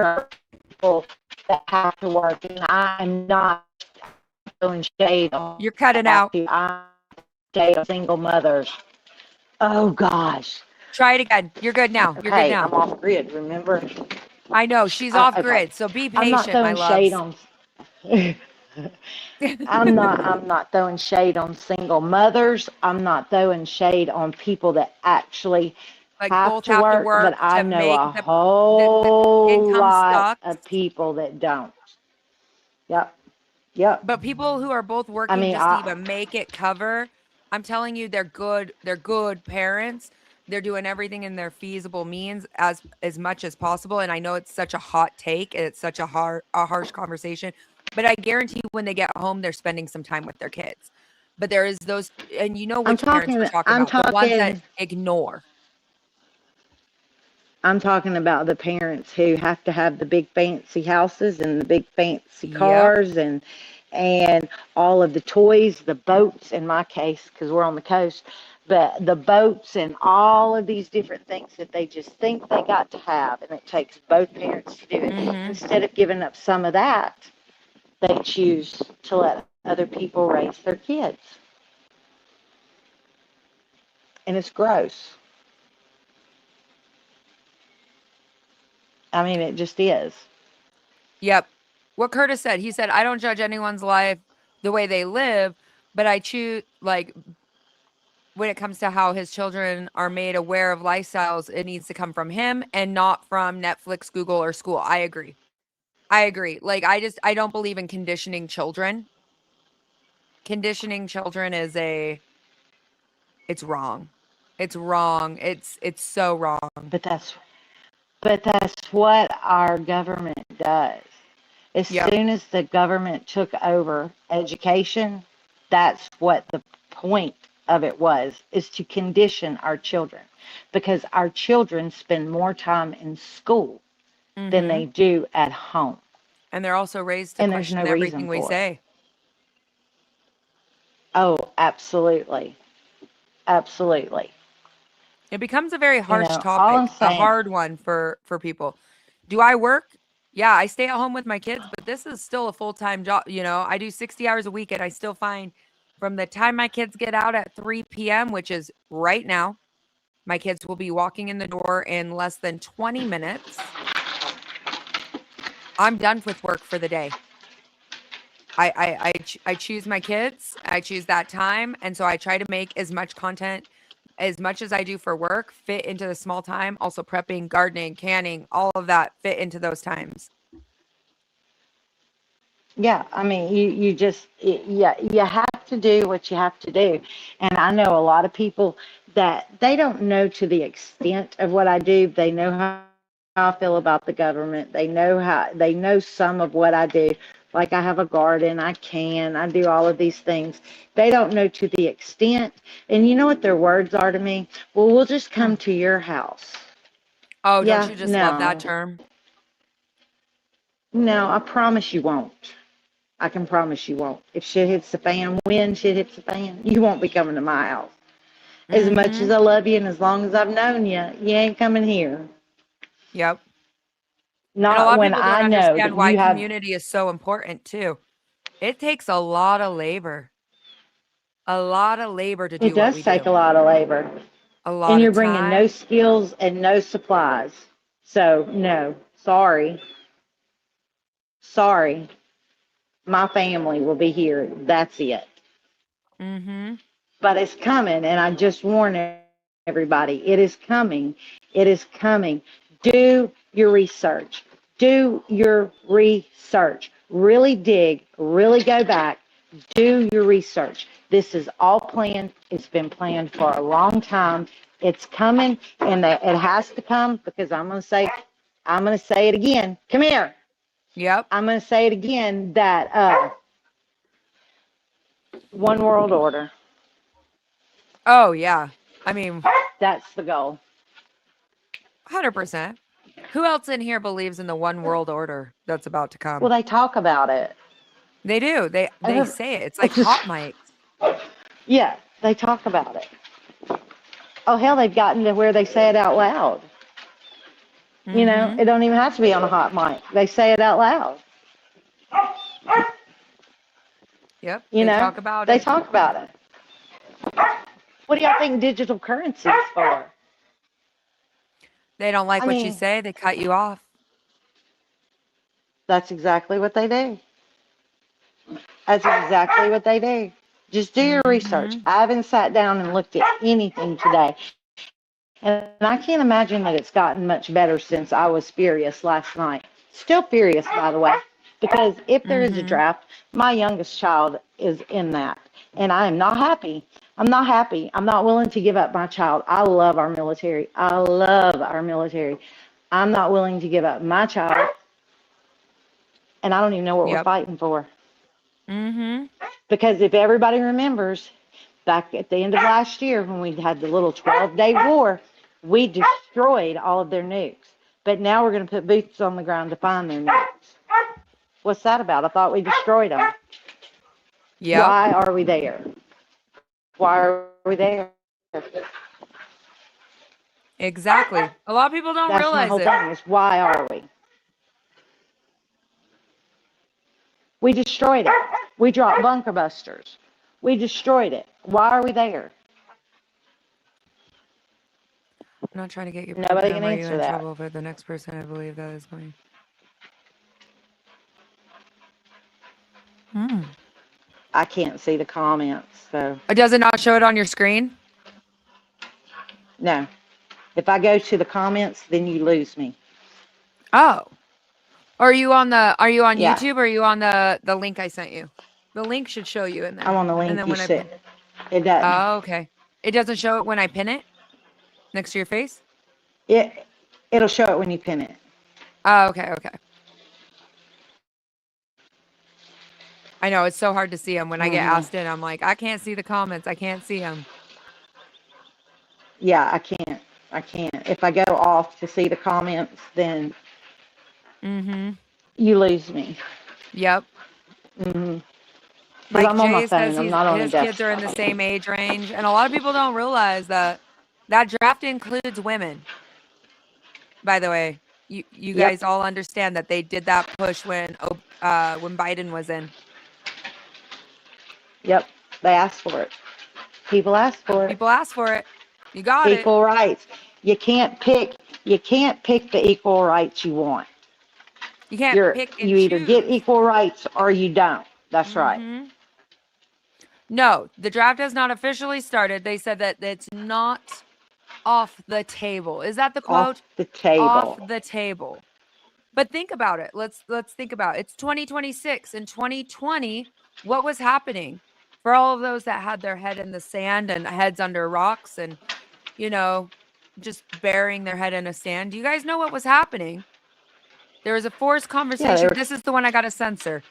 are people that have to work, and I'm not throwing shade on. You're cutting out. I'm shade on single mothers. Oh gosh. Try it again. You're good now. You're good now. I'm off grid. Remember? I know she's off grid, so be patient, I'm not throwing shade on. I'm not throwing shade on single mothers. I'm not throwing shade on people that actually have to work, but I know a whole lot of people that don't. Yep. But people who are both working just to even make it cover, I'm telling you, they're good parents. They're doing everything in their feasible means as much as possible. And I know it's such a hot take. It's such a harsh conversation. But I guarantee when they get home, they're spending some time with their kids. But there is those, and you know which parents we're talking about, the ones that ignore. I'm talking about the parents who have to have the big fancy houses and the big fancy cars and all of the toys, the boats in my case, because we're on the coast, but the boats and all of these different things that they just think they got to have, and it takes both parents to do it. Instead of giving up some of that, they choose to let other people raise their kids. And it's gross. I mean, it just is. Yep. What Curtis said, he said, I don't judge anyone's life the way they live, but I choose, like, when it comes to how his children are made aware of lifestyles, it needs to come from him and not from Netflix, Google, or school. I agree. Like, I don't believe in conditioning children. Conditioning children is It's wrong. It's wrong. It's so wrong. But that's what our government does. As Yep. soon as the government took over education, that's what the point of it was, is to condition our children, because our children spend more time in school than Mm-hmm. they do at home. And they're also raised to And there's no question reason everything we for it. say. Oh, absolutely. Absolutely. It becomes a very harsh All I'm topic, a saying, hard one for people. Do I work? Yeah, I stay at home with my kids, but this is still a full-time job. I do 60 hours a week, and I still find from the time my kids get out at 3 p.m., which is right now, my kids will be walking in the door in less than 20 minutes. I'm done with work for the day. I choose my kids. I choose that time, and so I try to make as much content as much as I do for work fit into the small time. Also prepping, gardening, canning, all of that fit into those times. yeah, I mean, you just, yeah, you have to do what you have to do. And I know a lot of people that they don't know to the extent of what I do. They know how I feel about the government. They know some of what I do. Like I have a garden, I do all of these things. They don't know to the extent. And you know what their words are to me? Well, we'll just Hmm. come to your house. Oh, don't Yeah, you just love that no, term? no, I promise you won't. I can promise you won't. If shit hits the fan, when shit hits the fan, you won't be coming to my house. As much Mm-hmm. as I love you and as long as I've known you, you ain't coming here. Yep. And a Not lot of when people don't I know understand that why you have. community is so important too. It takes a lot of labor. A lot of labor to It do what does we take do. a lot of labor. A And lot of you're bringing no time. skills and no supplies. So, no, sorry. Sorry. My family will be here. That's it. Mm-hmm. But it's coming, and I just warn everybody, it is coming. It is coming. Do your research. Do your research. Really dig, really go back, do your research. This is all planned. It's been planned for a long time. It's coming, and it has to come, because I'm going to say it again. Come here. Yep. I'm going to say it again, that one world order. Oh yeah. I mean, That's the goal. 100%. Who else in here believes in the one world order that's about to Well, come? they talk about it. They do. They say it. It's like hot mics. Yeah, they talk about it. Oh, hell, they've gotten to where they say it out loud. Mm-hmm. It don't even have to be on a hot mic. They say it out loud. Yep. You They know, talk about they it. talk about it. What do y'all think digital currency is for? They don't like I what you mean, say. They cut you off. that's exactly what they do. That's exactly what they do. Just do your research. Mm-hmm. I haven't sat down and looked at anything today. And I can't imagine that it's gotten much better since I was furious last night. Still furious, by the way, because if there is a Mm-hmm. draft, my youngest child is in that. And I am not happy. I'm not happy. I'm not willing to give up my child. I love our military. I love our military. I'm not willing to give up my child. And I don't even know what we're Yep. fighting for. Mm-hmm. Because if everybody remembers, back at the end of last year when we had the little 12-day war, we destroyed all of their nukes. But now we're going to put boots on the ground to find their nukes. What's that about? I thought we destroyed them. Yep. Why are we there? Why are we there? Exactly. A lot of people don't That's my realize whole it. thing, is why are we? We destroyed it. We dropped bunker busters. We destroyed it. Why are we there? I'm not trying to get you Nobody can program. Are you answer in that. trouble for the next person? I believe that is going. Hmm. I can't see the comments, so Does it not show it on your screen? no. If I go to the comments, then you lose me. Oh. Are you on Yeah, YouTube, or are you on the link I sent you? The link should show you in I'm there. on the And link then you when I sent. It doesn't. Oh, okay. It doesn't show it when I pin it next to your face? It'll show it when you pin it. Oh, okay. I know it's so hard to see them when I get asked in. I'm like, I can't see the comments. I can't see them. Yeah, I can't. If I go off to see the comments, then you lose me. Yep. Because Like I'm on my Jay phone. says, I'm not on a his kids are in desktop. the same age range, and a lot of people don't realize that draft includes women. By the way, you Yep. guys all understand that they did that push when Biden was in. Yep. They asked for it. People asked for it. People asked for it. You got it. Equal rights. You can't pick the equal rights you want. You can't pick and You either choose. get equal rights or you don't. That's right. No, the draft has not officially started. They said that it's not off the table. Is that the quote? Off the table. Off the table. But think about it. Let's think about it. It's 2026. In 2020, what was happening? For all of those that had their head in the sand and heads under rocks and, just burying their head in a sand, do you guys know what was happening? There was a forced conversation. This is the one I got to censor.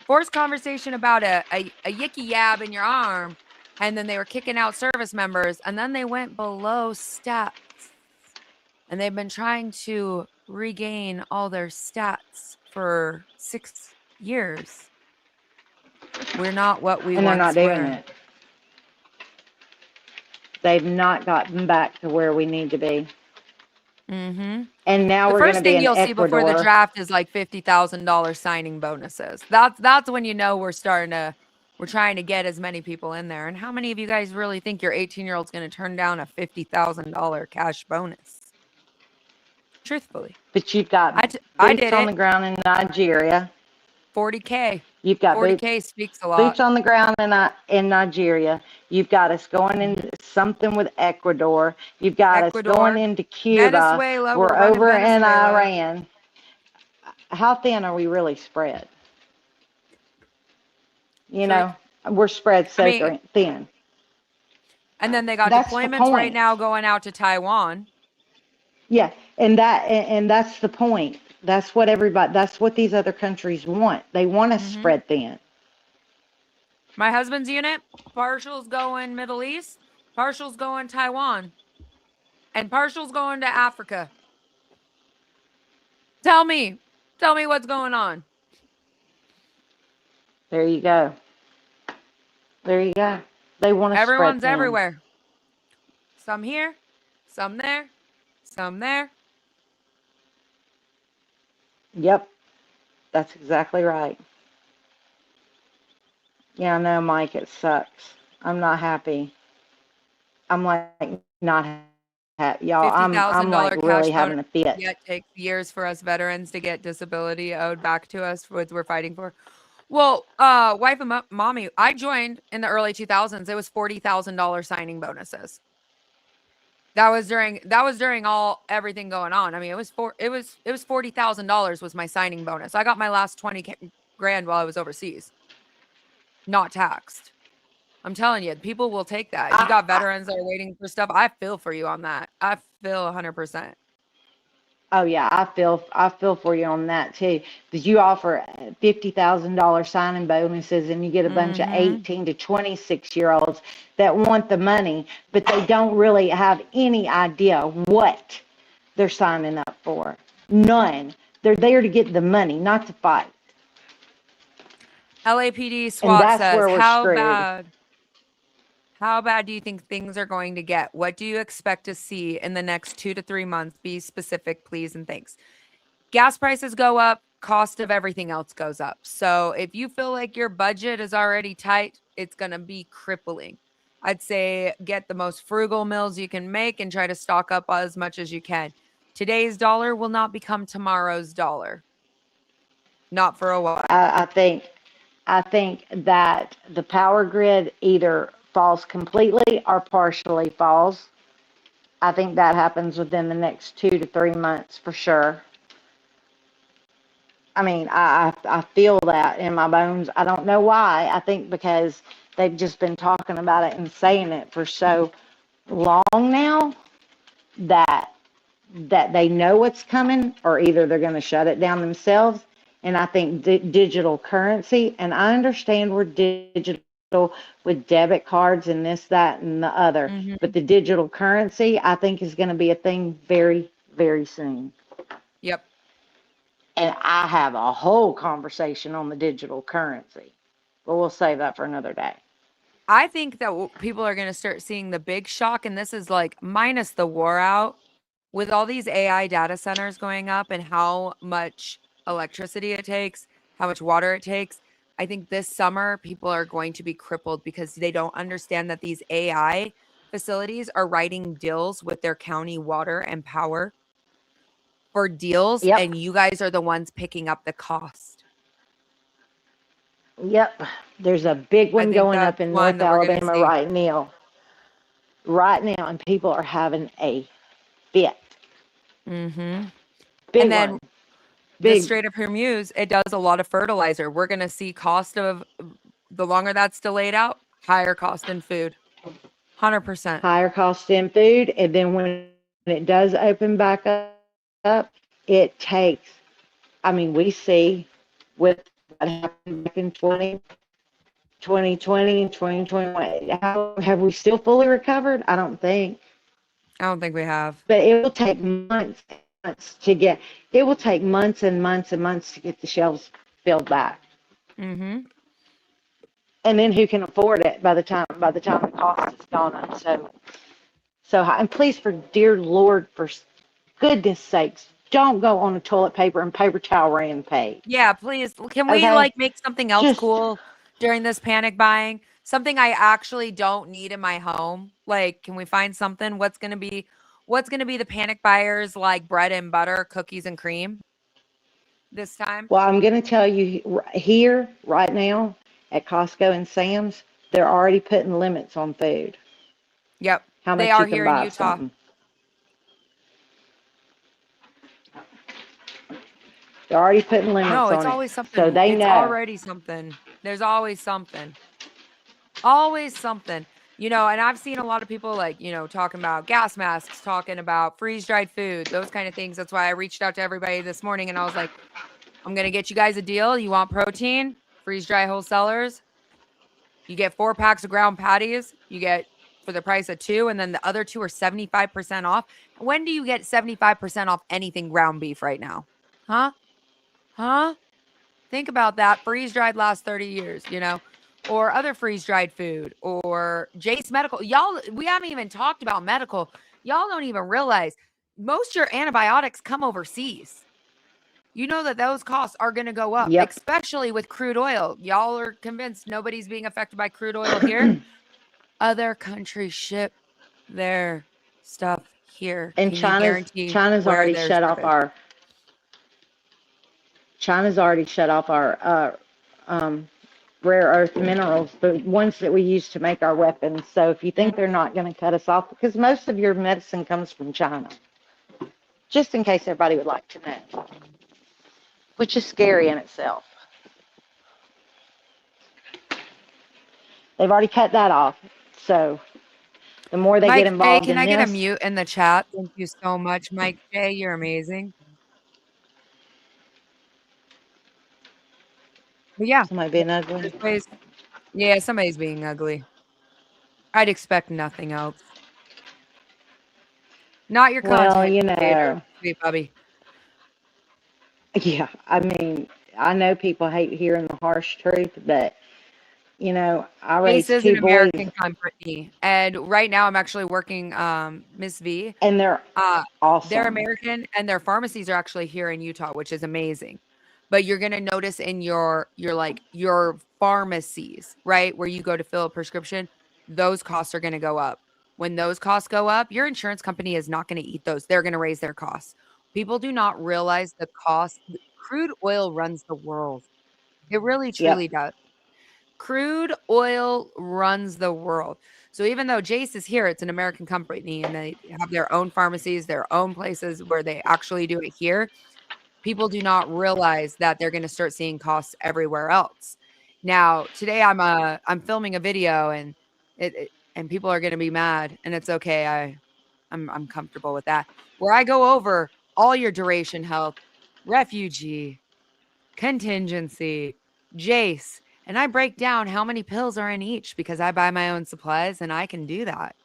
Forced conversation about a yicky yab in your arm, and then they were kicking out service members, and then they went below stats. And they've been trying to regain all their stats for 6 years. We're not what we once were. And they're not doing it. They've not gotten back to where we need to be. And now we're going to be in Ecuador. The first thing you'll see before the draft is like $50,000 signing bonuses. That's when you know we're trying to get as many people in there. And how many of you guys really think your 18-year-old's going to turn down a $50,000 cash bonus? Truthfully. But you've got boots on the ground in Nigeria. $40K. You've got 40K speaks a lot. Boots on the ground in Nigeria. You've got us going into something with Ecuador. You've got us going into Cuba. Venezuela. We're over in Iran. How thin are we really spread? We're spread so thin. And then they got deployments right now going out to Taiwan. Yeah, and that's the point. That's what these other countries want. They want us spread thin. My husband's unit, partial's going Middle East, partial's going Taiwan, and partial's going to Africa. Tell me what's going on. There you go. They want us Everyone's spread thin. everywhere. Some here, some there, some there. Yep, that's exactly right. Yeah, I know, Mike, it sucks. I'm not happy. I'm like not happy. Y'all, I'm like really having a fit. It takes years for us veterans to get disability owed back to us, which we're fighting for. Well, wife and mommy, I joined in the early 2000s. It was $40,000 signing bonuses. That was during everything going on. I mean, it was $40,000 was my signing bonus. I got my last 20 grand while I was overseas, not taxed. I'm telling you, people will take that. You got veterans that are waiting for stuff. I feel for you on that. I feel 100%. Oh yeah, I feel for you on that too. Because you offer $50,000 signing bonuses, and you get a bunch of 18 to 26-year-olds that want the money, but they don't really have any idea what they're signing up for. None. They're there to get the money, not to fight. LAPD SWAT says, how bad do you think things are going to get? What do you expect to see in the next 2 to 3 months? Be specific, please, and thanks. Gas prices go up. Cost of everything else goes up. So if you feel like your budget is already tight, it's going to be crippling. I'd say get the most frugal meals you can make and try to stock up as much as you can. Today's dollar will not become tomorrow's dollar. Not for a while. I think that the power grid either falls completely or partially falls. I think that happens within the next 2 to 3 months for sure. I mean, I feel that in my bones. I don't know why. I think because they've just been talking about it and saying it for so long now that they know what's coming, or either they're going to shut it down themselves. And I think digital currency, and I understand we're digital with debit cards and this, that, and the other, but the digital currency, I think, is going to be a thing very, very soon. Yep. And I have a whole conversation on the digital currency, but we'll save that for another day. I think that people are going to start seeing the big shock, and this is like minus the war out with all these AI data centers going up and how much electricity it takes, how much water it takes. I think this summer people are going to be crippled because they don't understand that these AI facilities are writing deals with their county water and power for deals, Yep. and you guys are the ones picking up the cost. Yep. There's a big one going up in North Alabama right now. Right now, and people are having a fit. Mm-hmm. Big And then one. the Big. Strait of Hormuz, it does a lot of fertilizer. We're going to see cost of, the longer that's delayed out, higher cost in food. 100%. Higher cost in food. And then when it does open back up, it takes, I mean, we see with what happened back in 2020 and 2021, how have we still fully recovered? I don't think. I don't think we have. But it will take months and months to get, it will take months and months and months to get the shelves filled back. Mm-hmm. And then who can afford it by the time the cost is gone up so high? And please, for dear Lord, for goodness sakes, don't go on a toilet paper and paper towel rampage. Yeah, please. Can we like make something else cool during this panic buying? Something I actually don't need in my home. Like, can we find something? What's gonna be the panic buyers like bread and butter, cookies and cream this time? Well, I'm gonna tell you here right now at Costco and Sam's, they're already putting limits on food. Yep. How much they are you can here buy in Utah. Something. They're already putting limits on it. No, it's always something. So they know. It's already something. There's always something. Always something. You know, and I've seen a lot of people like, you know, talking about gas masks, talking about freeze-dried food, those kind of things. That's why I reached out to everybody this morning and I was like, I'm going to get you guys a deal. You want protein? Freeze-dry wholesalers. You get 4 packs of ground patties. You get for the price of 2, and then the other 2 are 75% off. When do you get 75% off anything ground beef right now? Huh? Think about that. Freeze-dried lasts 30 years, you know, or other freeze-dried food, or Jase Medical. Y'all, we haven't even talked about medical. Y'all don't even realize most of your antibiotics come overseas. You know that those costs are going to go up, especially with crude oil. Y'all are convinced nobody's being affected by crude oil here. Other countries ship their stuff here. And China's already shut off our rare earth minerals, the ones that we use to make our weapons. So if you think they're not going to cut us off, because most of your medicine comes from China, just in case everybody would like to know, which is scary in itself. They've already cut that off. So the more they get involved in this. Can I get a mute in the chat? Thank you so much, Mike J. You're amazing. But yeah. Somebody being ugly. Yeah, somebody's being ugly. I'd expect nothing else. Not your content. Well, you know. Sweet Bubby. Yeah, I mean, I know people hate hearing the harsh truth, but you know, I raised 2 boys. Jase is an American company, and right now I'm actually working Miss V. And they're awesome. They're American, and their pharmacies are actually here in Utah, which is amazing. But you're gonna notice in your pharmacies, right, where you go to fill a prescription, those costs are gonna go up. When those costs go up, your insurance company is not gonna eat those. They're gonna raise their costs. People do not realize the cost. Crude oil runs the world. It really, truly does. Crude oil runs the world. So even though Jase is here, it's an American company, and they have their own pharmacies, their own places where they actually do it here. People do not realize that they're going to start seeing costs everywhere else. Now, today I'm filming a video, and and people are going to be mad, and it's okay. I'm comfortable with that. Where I go over all your duration health, refugee, contingency, Jase, and I break down how many pills are in each because I buy my own supplies and I can do that.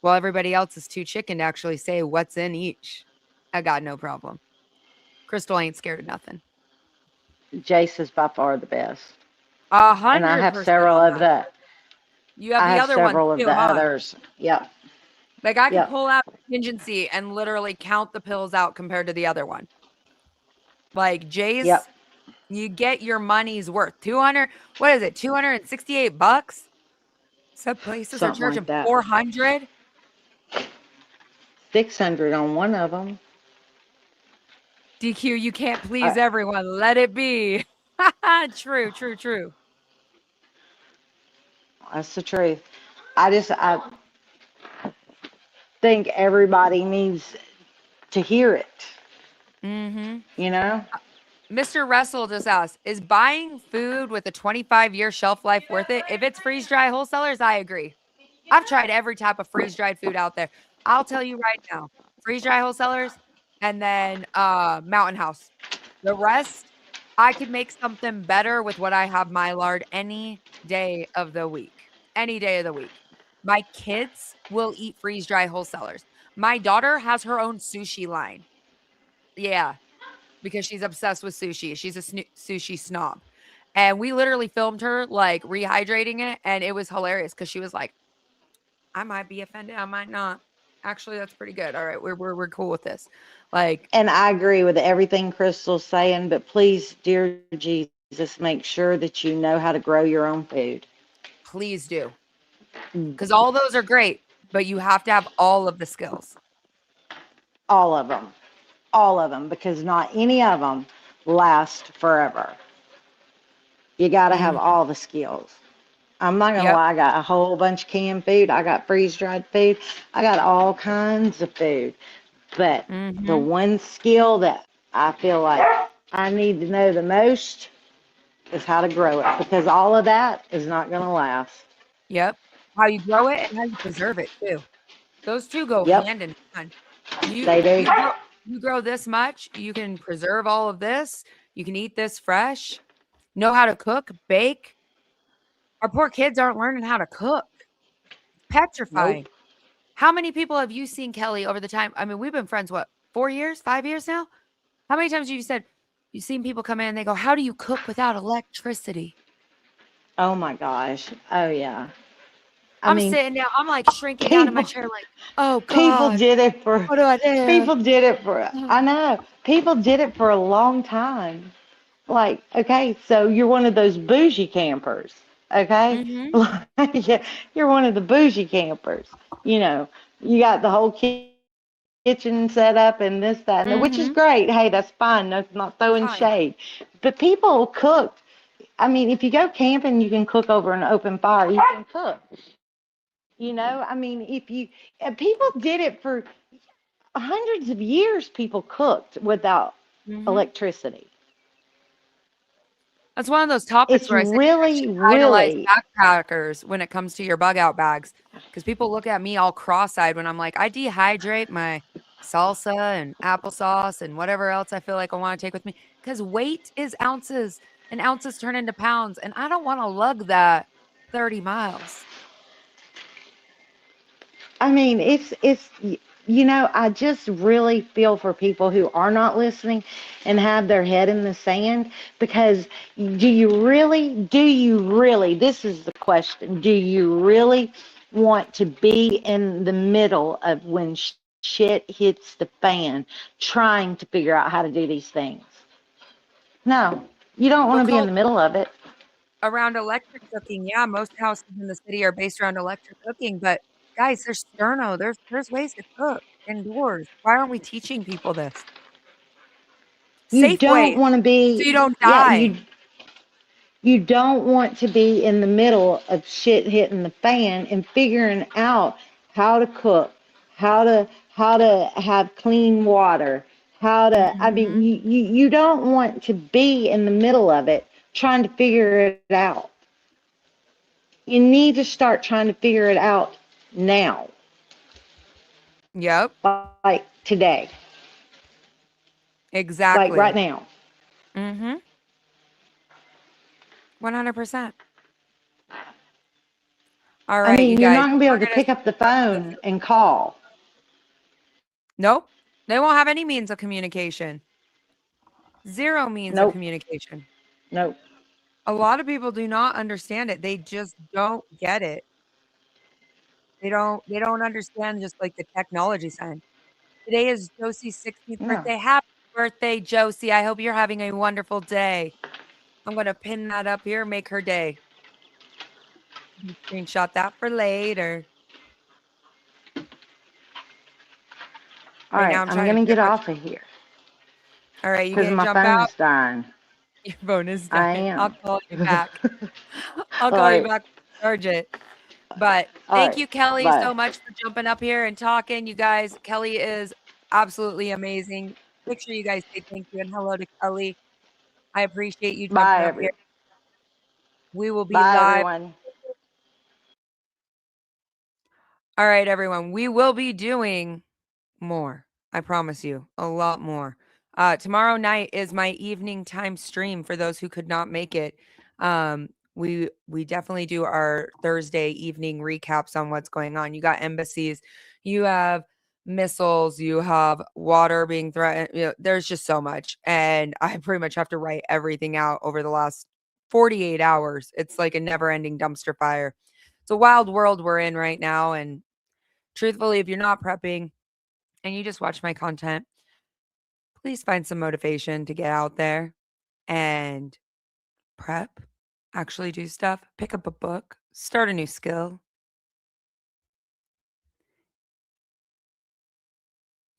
While everybody else is too chicken to actually say what's in each. I got no problem. Crystal ain't scared of nothing. Jase is by far the best. A And I 100% have several on of that. the You have I the have other ones several of too, the huh? others. Yep. Like I could Yep. pull out contingency and literally count the pills out compared to the other one. Like Yep. Jay's, you get your money's worth. 200, what is it? $268? Some places are Something like charging that. 400. 600 on one of them. DQ, you can't please everyone. Let it be. True. That's the truth. I think everybody needs to hear it. Mm-hmm. You know? Mr. Russell just asked, is buying food with a 25-year shelf life worth it? If it's freeze-dry wholesalers, I agree. I've tried every type of freeze-dried food out there. I'll tell you right now, freeze-dry wholesalers and then Mountain House. The rest, I could make something better with what I have Mylard any day of the week. Any day of the week. My kids will eat freeze-dry wholesalers. My daughter has her own sushi line. Yeah, because she's obsessed with sushi. She's a sushi snob. And we literally filmed her like rehydrating it, and it was hilarious because she was like, I might be offended, I might not. Actually, that's pretty good. All right, we're cool with this. Like, And I agree with everything Crystal's saying, but please, dear Jesus, make sure that you know how to grow your own food. please do. Because all those are great, but you have to have all of the skills. All of them. All of them, because not any of them last forever. You got to have all the skills. I'm not going to Yep. lie, I got a whole bunch of canned food. I got freeze-dried food. I got all kinds of food. But the one skill that I feel like I need to know the most is how to grow it, because all of that is not going to last. Yep. How you grow it and how you preserve it too. Those two go Yep, hand in hand. they do. You grow this much, you can preserve all of this. You can eat this fresh. Know how to cook, bake. Our poor kids aren't learning how to cook. Petrifying. Nope. How many people have you seen, Kelly, over the time? I mean, we've been friends, what, 4 years, 5 years now? How many times have you said you've seen people come in and they go, how do you cook without electricity? Oh my gosh. Oh yeah. I I'm mean, sitting down, I'm like shrinking down in my people chair, like, oh people God, did it for what do I do? people did it for I know. People did it for a long time. Like, okay, so you're one of those bougie campers, okay? Mm-hmm. Yeah, you're one of the bougie campers. You know, you got the whole kitchen set up and this, that, and that, which is Mm-hmm. great. Hey, that's fine. No, not throwing Fine. shade. But people cook. I mean, if you go camping, you can cook over an open fire. You can cook. You know, I mean, if you, people did it for hundreds of years, people cooked without Mm-hmm. electricity. That's one of those topics It's where I say you guys really, should idolize really, backpackers when it comes to your bug out bags. Because people look at me all cross-eyed when I'm like, I dehydrate my salsa and applesauce and whatever else I feel like I want to take with me. Because weight is ounces and ounces turn into pounds. And I don't want to lug that 30 miles. I mean, you know, I just really feel for people who are not listening and have their head in the sand, because do you really, this is the question, do you really want to be in the middle of when shit hits the fan trying to figure out how to do these things? No, you don't want Well, to be in Cole, the middle of it. around electric cooking, yeah, most houses in the city are based around electric cooking. But guys, there's sterno. There's ways to cook indoors. Why aren't we teaching people this? You Safe don't ways want to so you be, don't yeah, die. you don't want to be in the middle of shit hitting the fan and figuring out how to cook, how to have clean water, how to, I mean, Mhm. you don't want to be in the middle of it trying to figure it out. You need to start trying to figure it out now, Yep. like today, Exactly. like right now. Mm-hmm. 100%. All right, I mean, you you're guys. not going to be able We're to gonna pick up the phone and call. Nope. They won't have any means of communication. Zero means of Nope. communication. Nope. A lot of people do not understand it. They just don't get it. They don't understand just like the technology side. Today is Josie's 16th Yeah. birthday. Happy birthday, Josie. I hope you're having a wonderful day. I'm going to pin that up here, make her day. You can screenshot that for later. All Right now, right. I'm I'm trying to going to get pretty much. off of here All right, you because gonna my jump out? phone's dying. Your phone is I dying. I'll am. call you back. I'll All call you right. back. Charge it. But All thank right. you, Kelly, Bye. so much for jumping up here and talking. You guys, Kelly is absolutely amazing. Make sure you guys say thank you and hello to Kelly. I appreciate you jumping up here. We will be Bye, live. everyone. All right, everyone. We will be doing more. I promise you, a lot more. Tomorrow night is my evening time stream for those who could not make it. We definitely do our Thursday evening recaps on what's going on. You got embassies, you have missiles, you have water being threatened. You know, there's just so much, and I pretty much have to write everything out over the last 48 hours. It's like a never-ending dumpster fire. It's a wild world we're in right now, and truthfully, if you're not prepping and you just watch my content, please find some motivation to get out there and prep, actually do stuff, pick up a book, start a new skill.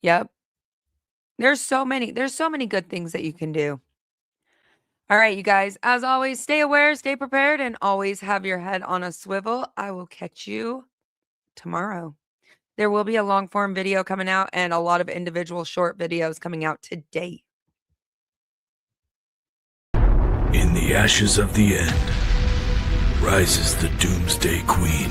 Yep. There's so many good things that you can do. All right, you guys, as always, stay aware, stay prepared, and always have your head on a swivel. I will catch you tomorrow. There will be a long form video coming out and a lot of individual short videos coming out today. In the ashes of the end rises the Doomsday Queen.